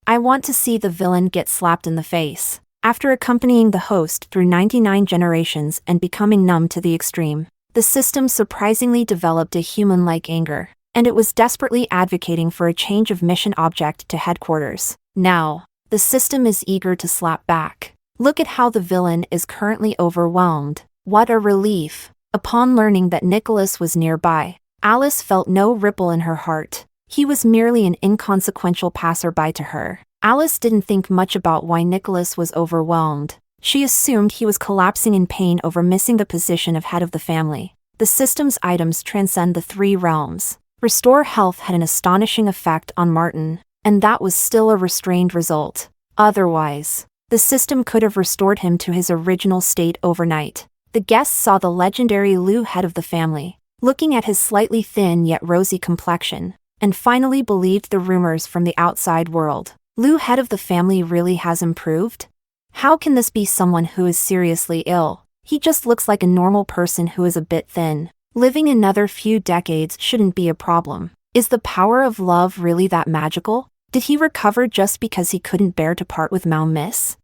I want to see the villain get slapped in the face." After accompanying the host through 99 generations and becoming numb to the extreme, the system surprisingly developed a human-like anger, and it was desperately advocating for a change of mission object to headquarters. Now, the system is eager to slap back. Look at how the villain is currently overwhelmed. What a relief. Upon learning that Nicholas was nearby, Alice felt no ripple in her heart. He was merely an inconsequential passerby to her. Alice didn't think much about why Nicholas was overwhelmed. She assumed he was collapsing in pain over missing the position of head of the family. The system's items transcend the 3 realms. Restore health had an astonishing effect on Martin, and that was still a restrained result. Otherwise, the system could have restored him to his original state overnight. The guests saw the legendary Lu, head of the family, looking at his slightly thin yet rosy complexion, and finally believed the rumors from the outside world. Lu, head of the family, really has improved? How can this be someone who is seriously ill? He just looks like a normal person who is a bit thin. Living another few decades shouldn't be a problem. Is the power of love really that magical? Did he recover just because he couldn't bear to part with Mao Miss?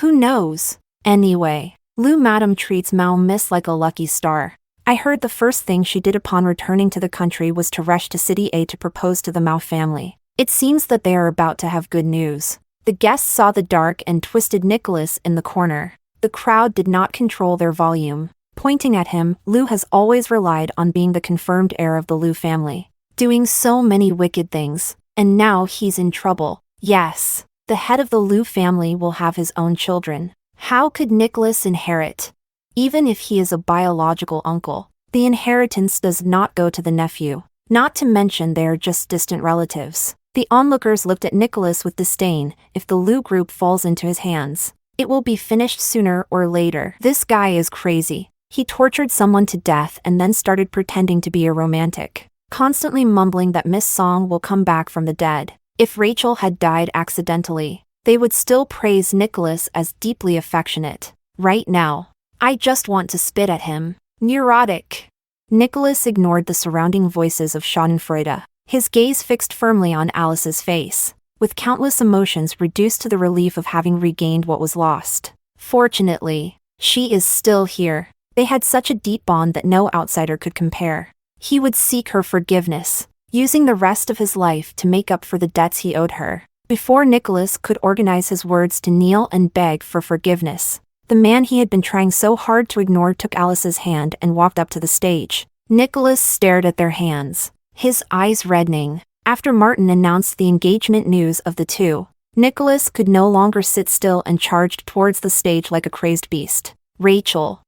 Who knows? Anyway, Lu Madam treats Mao Miss like a lucky star. I heard the first thing she did upon returning to the country was to rush to City A to propose to the Mao family. It seems that they are about to have good news. The guests saw the dark and twisted Nicholas in the corner. The crowd did not control their volume. Pointing at him, Lu has always relied on being the confirmed heir of the Lu family. doing so many wicked things, and now he's in trouble. Yes, the head of the Liu family will have his own children. How could Nicholas inherit? Even if he is a biological uncle, the inheritance does not go to the nephew. Not to mention they are just distant relatives. The onlookers looked at Nicholas with disdain. If the Liu group falls into his hands, it will be finished sooner or later. This guy is crazy. He tortured someone to death and then started pretending to be a romantic, constantly mumbling that Miss Song will come back from the dead. If Rachel had died accidentally, they would still praise Nicholas as deeply affectionate. Right now, I just want to spit at him. Neurotic. Nicholas ignored the surrounding voices of Schadenfreude, his gaze fixed firmly on Alice's face, with countless emotions reduced to the relief of having regained what was lost. Fortunately, she is still here. They had such a deep bond that no outsider could compare. He would seek her forgiveness, using the rest of his life to make up for the debts he owed her. Before Nicholas could organize his words to kneel and beg for forgiveness, the man he had been trying so hard to ignore took Alice's hand and walked up to the stage. Nicholas stared at their hands, his eyes reddening. After Martin announced the engagement news of the two, Nicholas could no longer sit still and charged towards the stage like a crazed beast. Rachel,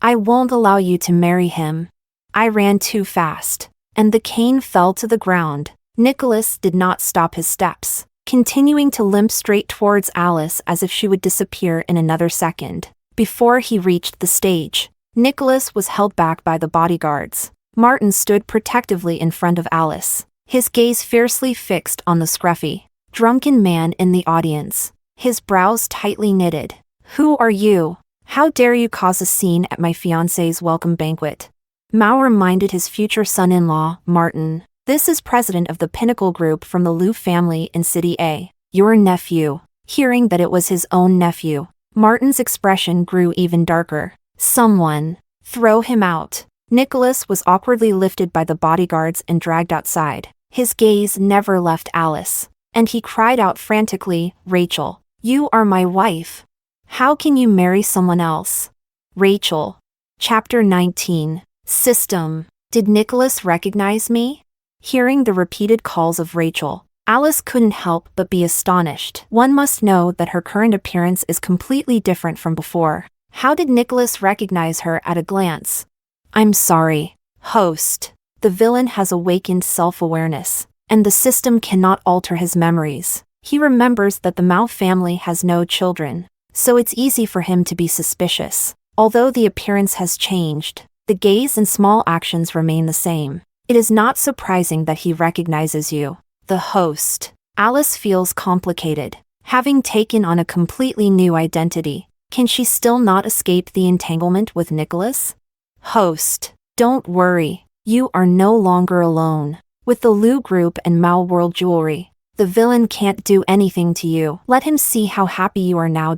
I won't allow you to marry him. I ran too fast. And the cane fell to the ground. Nicholas did not stop his steps, continuing to limp straight towards Alice as if she would disappear in another second. Before he reached the stage, Nicholas was held back by the bodyguards. Martin stood protectively in front of Alice, his gaze fiercely fixed on the scruffy, drunken man in the audience, his brows tightly knitted. Who are you? How dare you cause a scene at my fiancé's welcome banquet? Mao reminded his future son-in-law, Martin. This is president of the Pinnacle Group from the Liu family in City A. Your nephew. Hearing that it was his own nephew, Martin's expression grew even darker. Someone, throw him out. Nicholas was awkwardly lifted by the bodyguards and dragged outside. His gaze never left Alice, and he cried out frantically, Rachel, you are my wife. How can you marry someone else? Rachel. Chapter 19. System. Did Nicholas recognize me? Hearing the repeated calls of Rachel, Alice couldn't help but be astonished. One must know that her current appearance is completely different from before. How did Nicholas recognize her at a glance? I'm sorry, host. The villain has awakened self-awareness, and the system cannot alter his memories. He remembers that the Mao family has no children, so it's easy for him to be suspicious. Although the appearance has changed, the gaze and small actions remain the same. It is not surprising that he recognizes you. The host. Alice feels complicated. Having taken on a completely new identity, can she still not escape the entanglement with Nicholas? Host. Don't worry, you are no longer alone. With the Liu Group and Mao World Jewelry, the villain can't do anything to you. Let him see how happy you are now.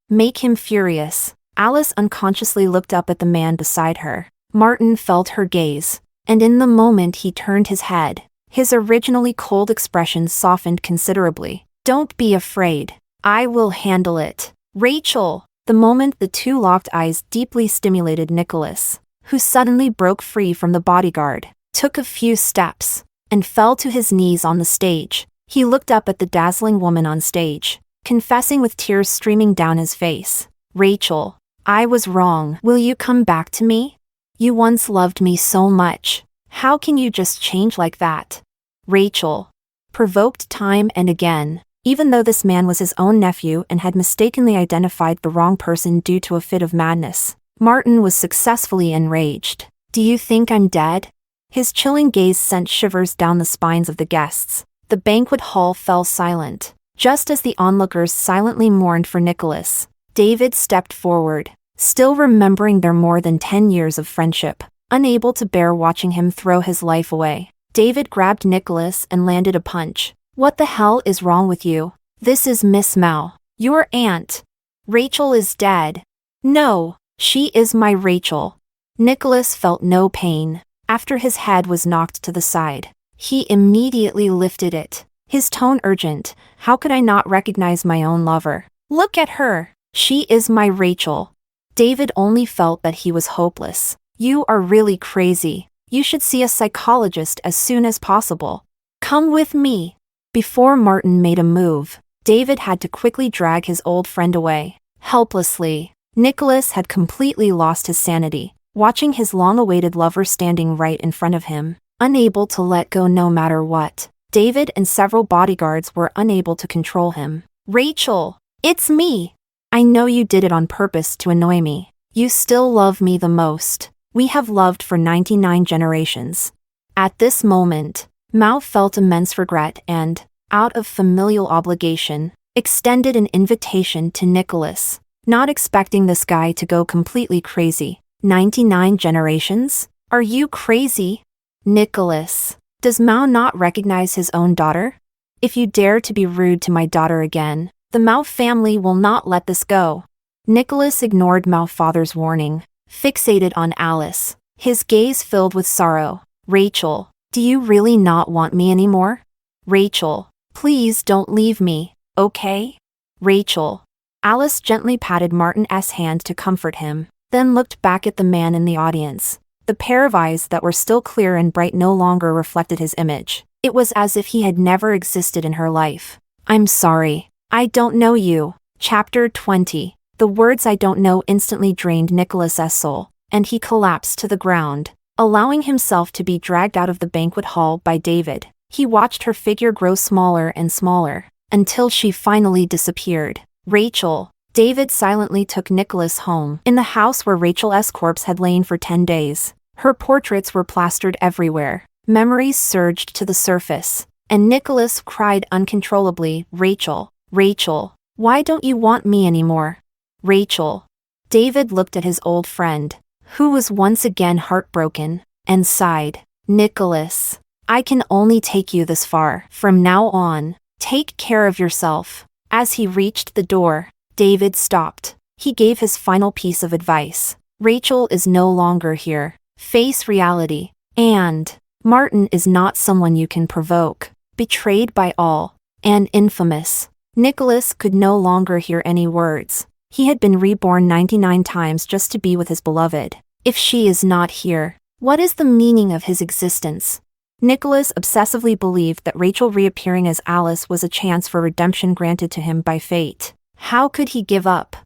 Make him furious. Alice unconsciously looked up at the man beside her. Martin felt her gaze, and in the moment he turned his head. His originally cold expression softened considerably. Don't be afraid. I will handle it. Rachel. The moment the two locked eyes deeply stimulated Nicholas, who suddenly broke free from the bodyguard, took a few steps, and fell to his knees on the stage. He looked up at the dazzling woman on stage, confessing with tears streaming down his face. Rachel, I was wrong. Will you come back to me? You once loved me so much. How can you just change like that? Rachel. Provoked time and again, even though this man was his own nephew and had mistakenly identified the wrong person due to a fit of madness, Martin was successfully enraged. Do you think I'm dead? His chilling gaze sent shivers down the spines of the guests. The banquet hall fell silent. Just as the onlookers silently mourned for Nicholas, David stepped forward, still remembering their more than 10 years of friendship, unable to bear watching him throw his life away. David grabbed Nicholas and landed a punch. What the hell is wrong with you? This is Miss Mao, your aunt. Rachel is dead. No, she is my Rachel. Nicholas felt no pain. After his head was knocked to the side, he immediately lifted it, his tone urgent. How could I not recognize my own lover? Look at her. She is my Rachel. David only felt that he was hopeless. You are really crazy. You should see a psychologist as soon as possible. Come with me. Before Martin made a move, David had to quickly drag his old friend away. Helplessly, Nicholas had completely lost his sanity, watching his long-awaited lover standing right in front of him, unable to let go no matter what. David and several bodyguards were unable to control him. Rachel, it's me. I know you did it on purpose to annoy me. You still love me the most. We have loved for 99 generations. At this moment, Mao felt immense regret and, out of familial obligation, extended an invitation to Nicholas, not expecting this guy to go completely crazy. 99 generations? Are you crazy? Nicholas, does Mao not recognize his own daughter? If you dare to be rude to my daughter again, the Mao family will not let this go. Nicholas ignored Mao's father's warning, fixated on Alice, his gaze filled with sorrow. Rachel, do you really not want me anymore? Rachel, please don't leave me, okay? Rachel. Alice gently patted Martin's hand to comfort him, then looked back at the man in the audience. The pair of eyes that were still clear and bright no longer reflected his image. It was as if he had never existed in her life. I'm sorry. I don't know you. Chapter 20. The words I don't know instantly drained Nicholas's soul, and he collapsed to the ground, allowing himself to be dragged out of the banquet hall by David. He watched her figure grow smaller and smaller, until she finally disappeared. Rachel. David silently took Nicholas home. In the house where Rachel's corpse had lain for 10 days, her portraits were plastered everywhere. Memories surged to the surface, and Nicholas cried uncontrollably, Rachel, Rachel, why don't you want me anymore? Rachel. David looked at his old friend, who was once again heartbroken, and sighed. Nicholas, I can only take you this far. From now on, take care of yourself. As he reached the door, David stopped. He gave his final piece of advice. Rachel is no longer here. Face reality. And Martin is not someone you can provoke. Betrayed by all. And infamous. Nicholas could no longer hear any words. He had been reborn 99 times just to be with his beloved. If she is not here, what is the meaning of his existence? Nicholas obsessively believed that Rachel reappearing as Alice was a chance for redemption granted to him by fate. How could he give up?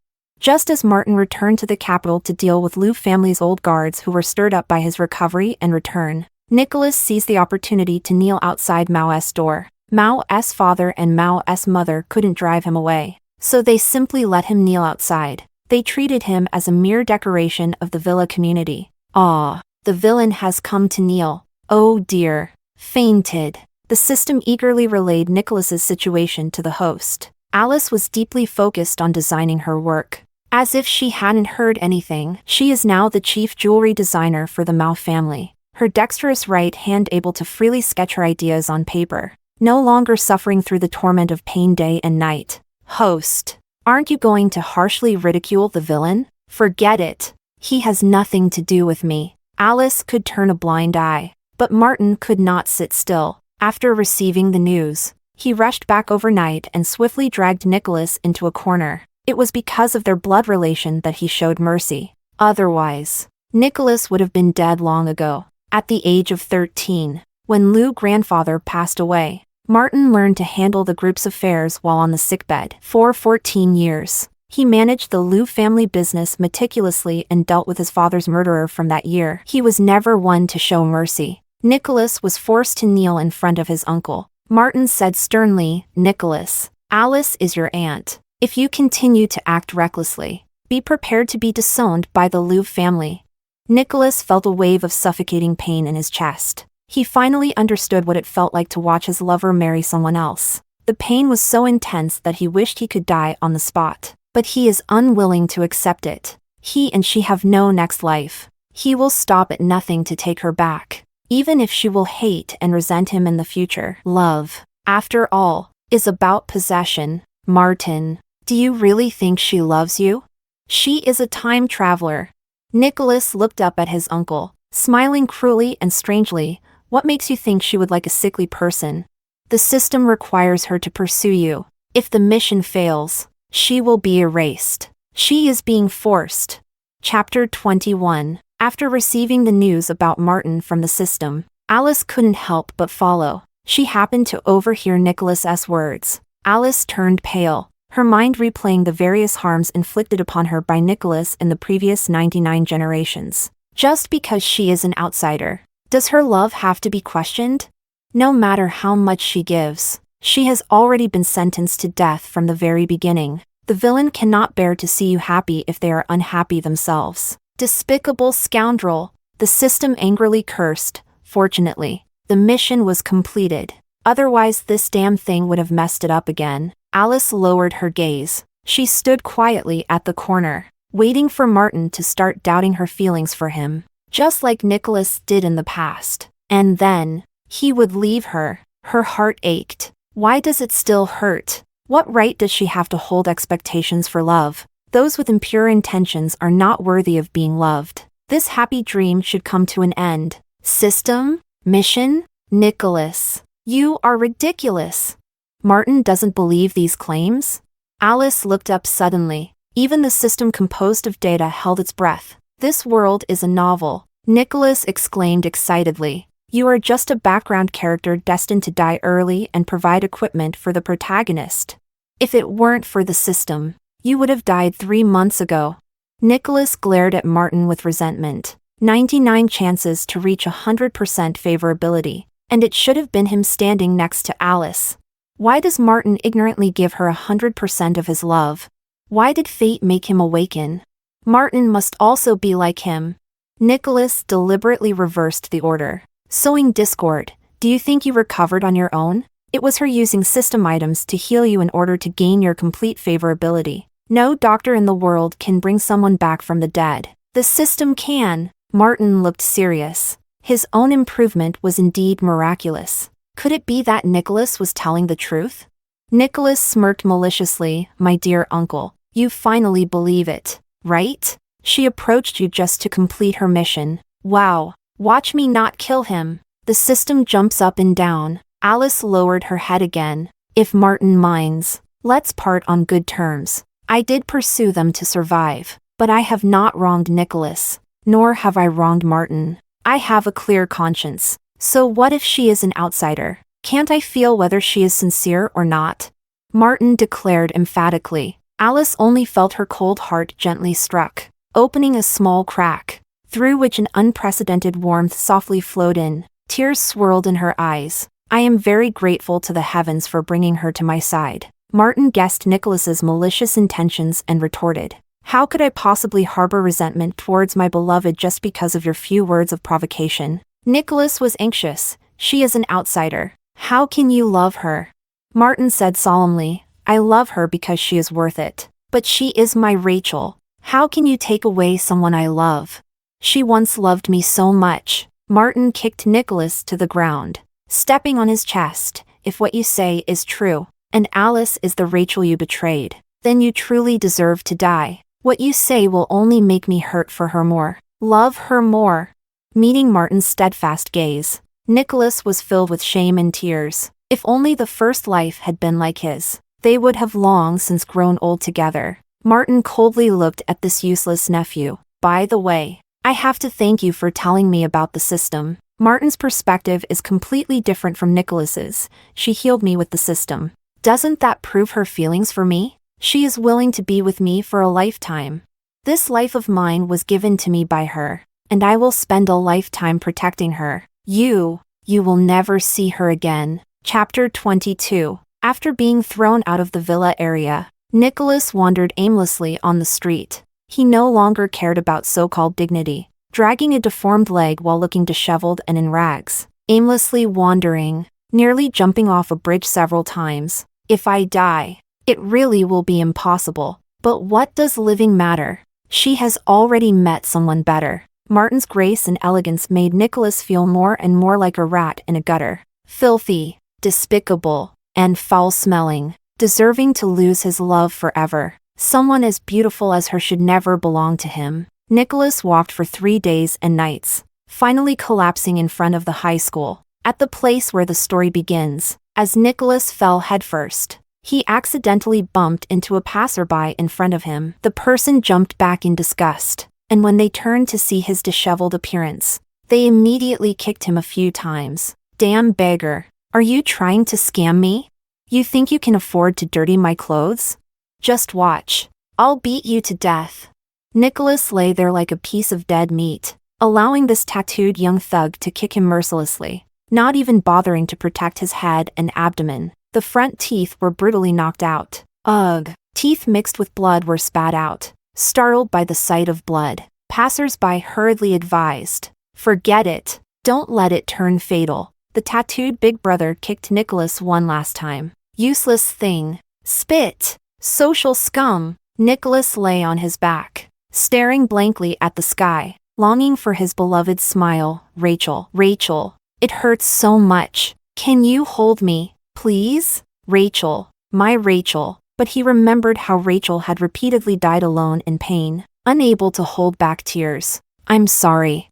Just as Martin returned to the capital to deal with Liu family's old guards who were stirred up by his recovery and return, Nicholas seized the opportunity to kneel outside Mao's door. Mao's father and Mao's mother couldn't drive him away, so they simply let him kneel outside. They treated him as a mere decoration of the villa community. Ah, the villain has come to kneel. Oh dear. Fainted. The system eagerly relayed Nicholas's situation to the host. Alice was deeply focused on designing her work. As if she hadn't heard anything, she is now the chief jewelry designer for the Mao family. Her dexterous right hand able to freely sketch her ideas on paper. No longer suffering through the torment of pain day and night. Host. Aren't you going to harshly ridicule the villain? Forget it. He has nothing to do with me. Alice could turn a blind eye. But Martin could not sit still. After receiving the news, he rushed back overnight and swiftly dragged Nicholas into a corner. It was because of their blood relation that he showed mercy. Otherwise, Nicholas would have been dead long ago. At the age of 13, when Liu's grandfather passed away, Martin learned to handle the group's affairs while on the sickbed. For 14 years, he managed the Liu family business meticulously and dealt with his father's murderer from that year. He was never one to show mercy. Nicholas was forced to kneel in front of his uncle. Martin said sternly, Nicholas, Alice is your aunt. If you continue to act recklessly, be prepared to be disowned by the Liu family. Nicholas felt a wave of suffocating pain in his chest. He finally understood what it felt like to watch his lover marry someone else. The pain was so intense that he wished he could die on the spot. But he is unwilling to accept it. He and she have no next life. He will stop at nothing to take her back, even if she will hate and resent him in the future. Love, after all, is about possession. Martin, do you really think she loves you? She is a time traveler. Nicholas looked up at his uncle, smiling cruelly and strangely. What makes you think she would like a sickly person? The system requires her to pursue you. If the mission fails, she will be erased. She is being forced. Chapter 21. After receiving the news about Martin from the system, Alice couldn't help but follow. She happened to overhear Nicholas's words. Alice turned pale, her mind replaying the various harms inflicted upon her by Nicholas in the previous 99 generations. Just because she is an outsider, does her love have to be questioned? No matter how much she gives, she has already been sentenced to death from the very beginning. The villain cannot bear to see you happy if they are unhappy themselves. Despicable scoundrel, the system angrily cursed. Fortunately, the mission was completed. Otherwise this damn thing would have messed it up again. Alice lowered her gaze. She stood quietly at the corner, waiting for Martin to start doubting her feelings for him, just like Nicholas did in the past. And then, he would leave her. Her heart ached. Why does it still hurt? What right does she have to hold expectations for love? Those with impure intentions are not worthy of being loved. This happy dream should come to an end. System? Mission? Nicholas, you are ridiculous. Martin doesn't believe these claims? Alice looked up suddenly. Even the system composed of data held its breath. This world is a novel, Nicholas exclaimed excitedly. You are just a background character destined to die early and provide equipment for the protagonist. If it weren't for the system, you would have died 3 months ago. Nicholas glared at Martin with resentment. 99 chances to reach 100% favorability, and it should have been him standing next to Alice. Why does Martin ignorantly give her 100% of his love? Why did fate make him awaken? Martin must also be like him. Nicholas deliberately reversed the order, sowing discord. Do you think you recovered on your own? It was her using system items to heal you in order to gain your complete favorability. No doctor in the world can bring someone back from the dead. The system can. Martin looked serious. His own improvement was indeed miraculous. Could it be that Nicholas was telling the truth? Nicholas smirked maliciously. My dear uncle, you finally believe it, right? She approached you just to complete her mission. Wow. Watch me not kill him. The system jumps up and down. Alice lowered her head again. If Martin minds, let's part on good terms. I did pursue them to survive, but I have not wronged Nicholas, nor have I wronged Martin. I have a clear conscience. So what if she is an outsider? Can't I feel whether she is sincere or not? Martin declared emphatically. Alice only felt her cold heart gently struck, opening a small crack, through which an unprecedented warmth softly flowed in. Tears swirled in her eyes. I am very grateful to the heavens for bringing her to my side. Martin guessed Nicholas's malicious intentions and retorted. How could I possibly harbor resentment towards my beloved just because of your few words of provocation? Nicholas was anxious. She is an outsider. How can you love her? Martin said solemnly, I love her because she is worth it. But she is my Rachel. How can you take away someone I love? She once loved me so much. Martin kicked Nicholas to the ground, stepping on his chest. If what you say is true, and Alice is the Rachel you betrayed, then you truly deserve to die. What you say will only make me hurt for her more, love her more. Meeting Martin's steadfast gaze, Nicholas was filled with shame and tears. If only the first life had been like his, they would have long since grown old together. Martin coldly looked at this useless nephew. By the way, I have to thank you for telling me about the system. Martin's perspective is completely different from Nicholas's. She healed me with the system. Doesn't that prove her feelings for me? She is willing to be with me for a lifetime. This life of mine was given to me by her, and I will spend a lifetime protecting her. You will never see her again. Chapter 22. After being thrown out of the villa area, Nicholas wandered aimlessly on the street. He no longer cared about so-called dignity, dragging a deformed leg while looking disheveled and in rags, aimlessly wandering, nearly jumping off a bridge several times. If I die, it really will be impossible. But what does living matter? She has already met someone better. Martin's grace and elegance made Nicholas feel more and more like a rat in a gutter. Filthy, despicable, and foul-smelling, deserving to lose his love forever. Someone as beautiful as her should never belong to him. Nicholas walked for 3 days and nights, finally collapsing in front of the high school, at the place where the story begins. As Nicholas fell headfirst, he accidentally bumped into a passerby in front of him. The person jumped back in disgust, and when they turned to see his disheveled appearance, they immediately kicked him a few times. Damn beggar, are you trying to scam me? You think you can afford to dirty my clothes? Just watch. I'll beat you to death. Nicholas lay there like a piece of dead meat, allowing this tattooed young thug to kick him mercilessly, not even bothering to protect his head and abdomen. The front teeth were brutally knocked out. Ugh. Teeth mixed with blood were spat out. Startled by the sight of blood, passers-by hurriedly advised, "Forget it. Don't let it turn fatal." The tattooed big brother kicked Nicholas one last time. Useless thing. Spit. Social scum. Nicholas lay on his back, staring blankly at the sky, longing for his beloved smile. Rachel. Rachel. It hurts so much. Can you hold me, please? Rachel. My Rachel. But he remembered how Rachel had repeatedly died alone in pain, unable to hold back tears. I'm sorry,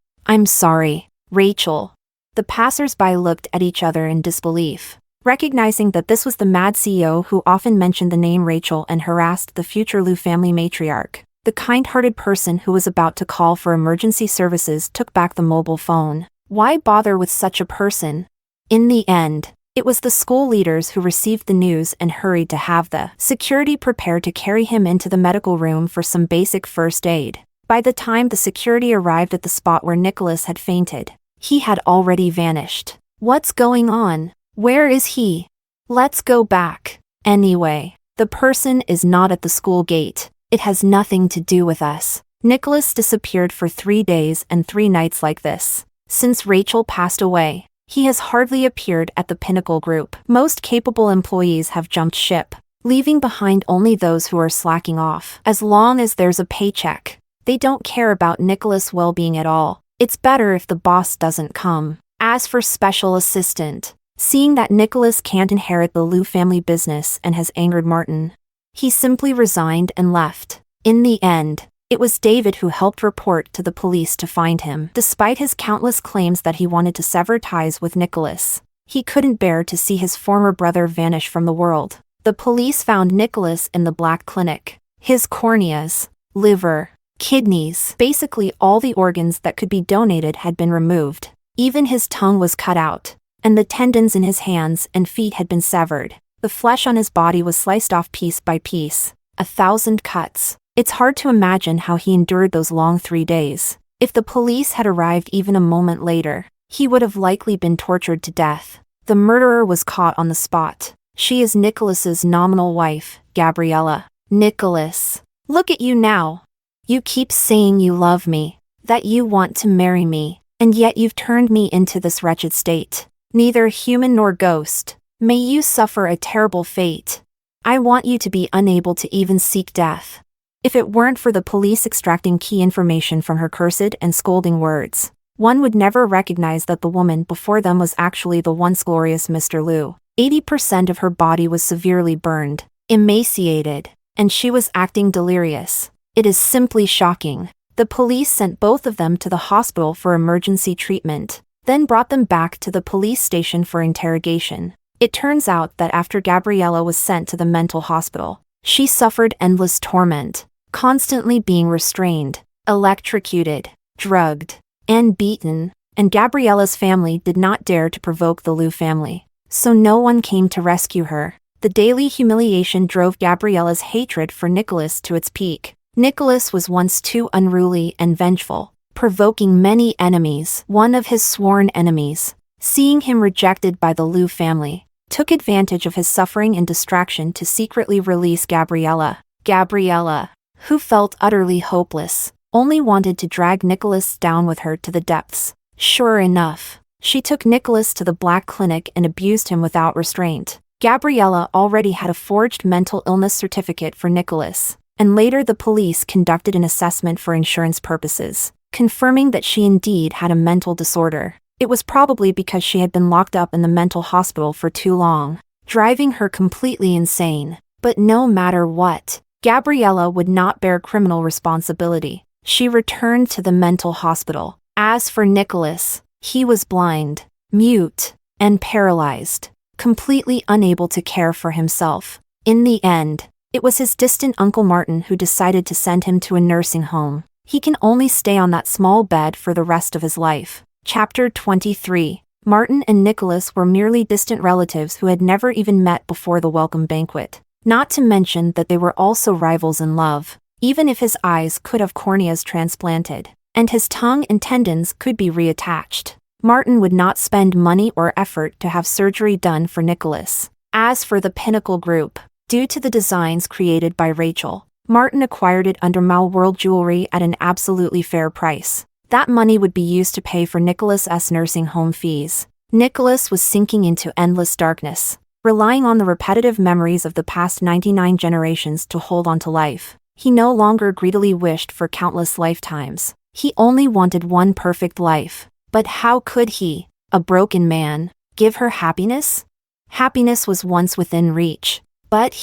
Rachel. The passers-by looked at each other in disbelief, recognizing that this was the mad CEO who often mentioned the name Rachel and harassed the future Liu family matriarch. The kind-hearted person who was about to call for emergency services took back the mobile phone. Why bother with such a person? In the end, it was the school leaders who received the news and hurried to have the security prepared to carry him into the medical room for some basic first aid. By the time the security arrived at the spot where Nicholas had fainted, he had already vanished. What's going on? Where is he? Let's go back. Anyway, the person is not at the school gate. It has nothing to do with us. Nicholas disappeared for 3 days and 3 nights like this. Since Rachel passed away, he has hardly appeared at the Pinnacle Group. Most capable employees have jumped ship, leaving behind only those who are slacking off. As long as there's a paycheck, they don't care about Nicholas' well-being at all. It's better if the boss doesn't come. As for special assistant, seeing that Nicholas can't inherit the Liu family business and has angered Martin, he simply resigned and left. In the end, it was David who helped report to the police to find him. Despite his countless claims that he wanted to sever ties with Nicholas, he couldn't bear to see his former brother vanish from the world. The police found Nicholas in the Black Clinic. His corneas, liver, kidneys, basically all the organs that could be donated had been removed. Even his tongue was cut out, and the tendons in his hands and feet had been severed. The flesh on his body was sliced off piece by piece. 1,000 cuts. It's hard to imagine how he endured those long 3 days. If the police had arrived even a moment later, he would have likely been tortured to death. The murderer was caught on the spot. She is Nicholas's nominal wife, Gabriella. Nicholas, look at you now. You keep saying you love me, that you want to marry me, and yet you've turned me into this wretched state. Neither human nor ghost. May you suffer a terrible fate. I want you to be unable to even seek death. If it weren't for the police extracting key information from her cursed and scolding words, one would never recognize that the woman before them was actually the once glorious Mr. Liu. 80% of her body was severely burned, emaciated, and she was acting delirious. It is simply shocking. The police sent both of them to the hospital for emergency treatment, then brought them back to the police station for interrogation. It turns out that after Gabriella was sent to the mental hospital, she suffered endless torment, constantly being restrained, electrocuted, drugged, and beaten, and Gabriella's family did not dare to provoke the Liu family, so no one came to rescue her. The daily humiliation drove Gabriella's hatred for Nicholas to its peak. Nicholas was once too unruly and vengeful, provoking many enemies. One of his sworn enemies, seeing him rejected by the Liu family, took advantage of his suffering and distraction to secretly release Gabriella. Gabriella, who felt utterly hopeless, only wanted to drag Nicholas down with her to the depths. Sure enough, she took Nicholas to the Black Clinic and abused him without restraint. Gabriella already had a forged mental illness certificate for Nicholas, and later the police conducted an assessment for insurance purposes, confirming that she indeed had a mental disorder. It was probably because she had been locked up in the mental hospital for too long, driving her completely insane. But no matter what, Gabriella would not bear criminal responsibility. She returned to the mental hospital. As for Nicholas, he was blind, mute, and paralyzed, completely unable to care for himself. In the end, it was his distant Uncle Martin who decided to send him to a nursing home. He can only stay on that small bed for the rest of his life. Chapter 23. Martin and Nicholas were merely distant relatives who had never even met before the welcome banquet. Not to mention that they were also rivals in love, even if his eyes could have corneas transplanted, and his tongue and tendons could be reattached. Martin would not spend money or effort to have surgery done for Nicholas. As for the Pinnacle Group, due to the designs created by Rachel, Martin acquired it under World Jewelry at an absolutely fair price. That money would be used to pay for Nicholas's nursing home fees. Nicholas was sinking into endless darkness, relying on the repetitive memories of the past 99 generations to hold on to life. He no longer greedily wished for countless lifetimes. He only wanted one perfect life. But how could he, a broken man, give her happiness? Happiness was once within reach. But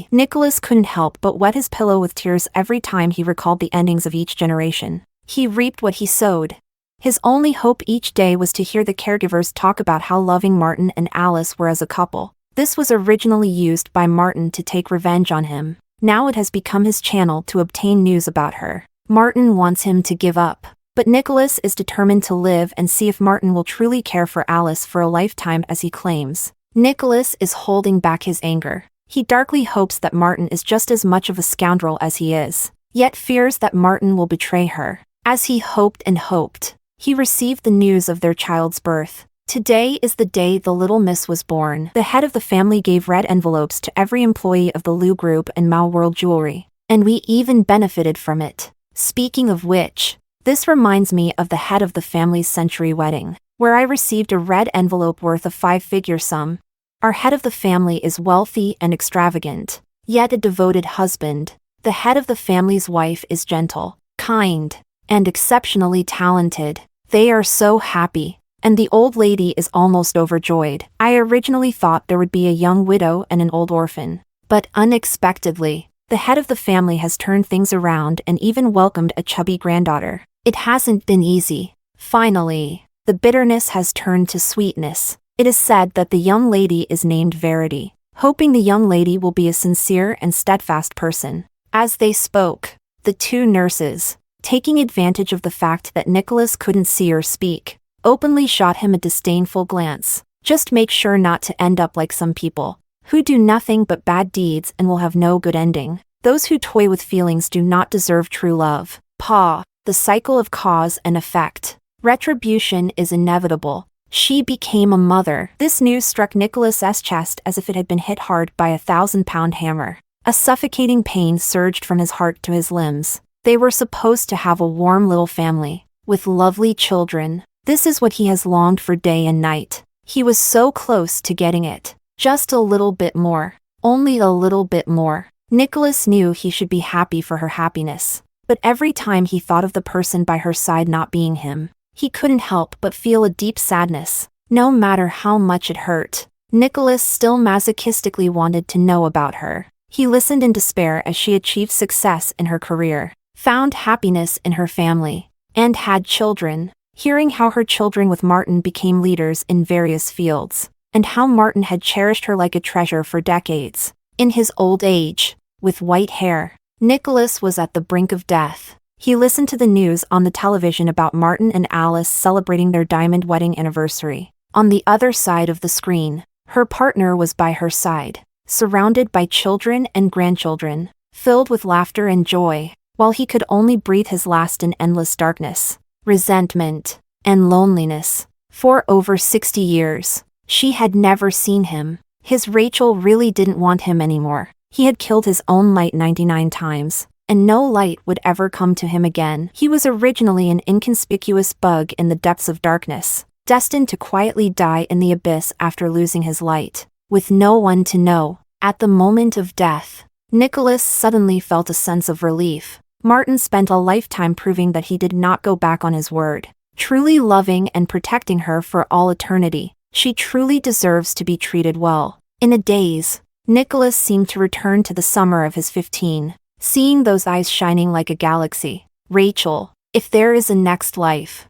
Nicholas couldn't help but wet his pillow with tears every time he recalled the endings of each generation. He reaped what he sowed. His only hope each day was to hear the caregivers talk about how loving Martin and Alice were as a couple. This was originally used by Martin to take revenge on him. Now it has become his channel to obtain news about her. Martin wants him to give up. But Nicholas is determined to live and see if Martin will truly care for Alice for a lifetime as he claims. Nicholas is holding back his anger. He darkly hopes that Martin is just as much of a scoundrel as he is, yet fears that Martin will betray her. As he hoped and hoped, he received the news of their child's birth. Today is the day the little miss was born. The head of the family gave red envelopes to every employee of the Lou Group and World Jewelry, and we even benefited from it. Speaking of which, this reminds me of the head of the family's century wedding, where I received a red envelope worth a 5-figure sum. Our head of the family is wealthy and extravagant, yet a devoted husband. The head of the family's wife is gentle, kind, and exceptionally talented. They are so happy, and the old lady is almost overjoyed. I originally thought there would be a young widow and an old orphan, but unexpectedly, the head of the family has turned things around and even welcomed a chubby granddaughter. It hasn't been easy. Finally, the bitterness has turned to sweetness. It is said that the young lady is named Verity, hoping the young lady will be a sincere and steadfast person. As they spoke, the two nurses, taking advantage of the fact that Nicholas couldn't see or speak, openly shot him a disdainful glance. Just make sure not to end up like some people, who do nothing but bad deeds and will have no good ending. Those who toy with feelings do not deserve true love. The cycle of cause and effect. Retribution is inevitable. She became a mother. This news struck Nicholas's chest as if it had been hit hard by a 1,000-pound hammer. A suffocating pain surged from his heart to his limbs. They were supposed to have a warm little family, with lovely children. This is what he has longed for day and night. He was so close to getting it. Just a little bit more. Only a little bit more. Nicholas knew he should be happy for her happiness. But every time he thought of the person by her side not being him, he couldn't help but feel a deep sadness. No matter how much it hurt, Nicholas still masochistically wanted to know about her. He listened in despair as she achieved success in her career, found happiness in her family, and had children. Hearing how her children with Martin became leaders in various fields, and how Martin had cherished her like a treasure for decades. In his old age, with white hair, Nicholas was at the brink of death. He listened to the news on the television about Martin and Alice celebrating their diamond wedding anniversary. On the other side of the screen, her partner was by her side, surrounded by children and grandchildren, filled with laughter and joy, while he could only breathe his last in endless darkness, resentment, and loneliness. For over 60 years, she had never seen him. His Rachel really didn't want him anymore. He had killed his own light 99 times, and no light would ever come to him again. He was originally an inconspicuous bug in the depths of darkness, destined to quietly die in the abyss after losing his light, with no one to know. At the moment of death, Nicholas suddenly felt a sense of relief. Martin spent a lifetime proving that he did not go back on his word, truly loving and protecting her for all eternity. She truly deserves to be treated well. In a daze, Nicholas seemed to return to the summer of his 15, seeing those eyes shining like a galaxy. Rachel, if there is a next life,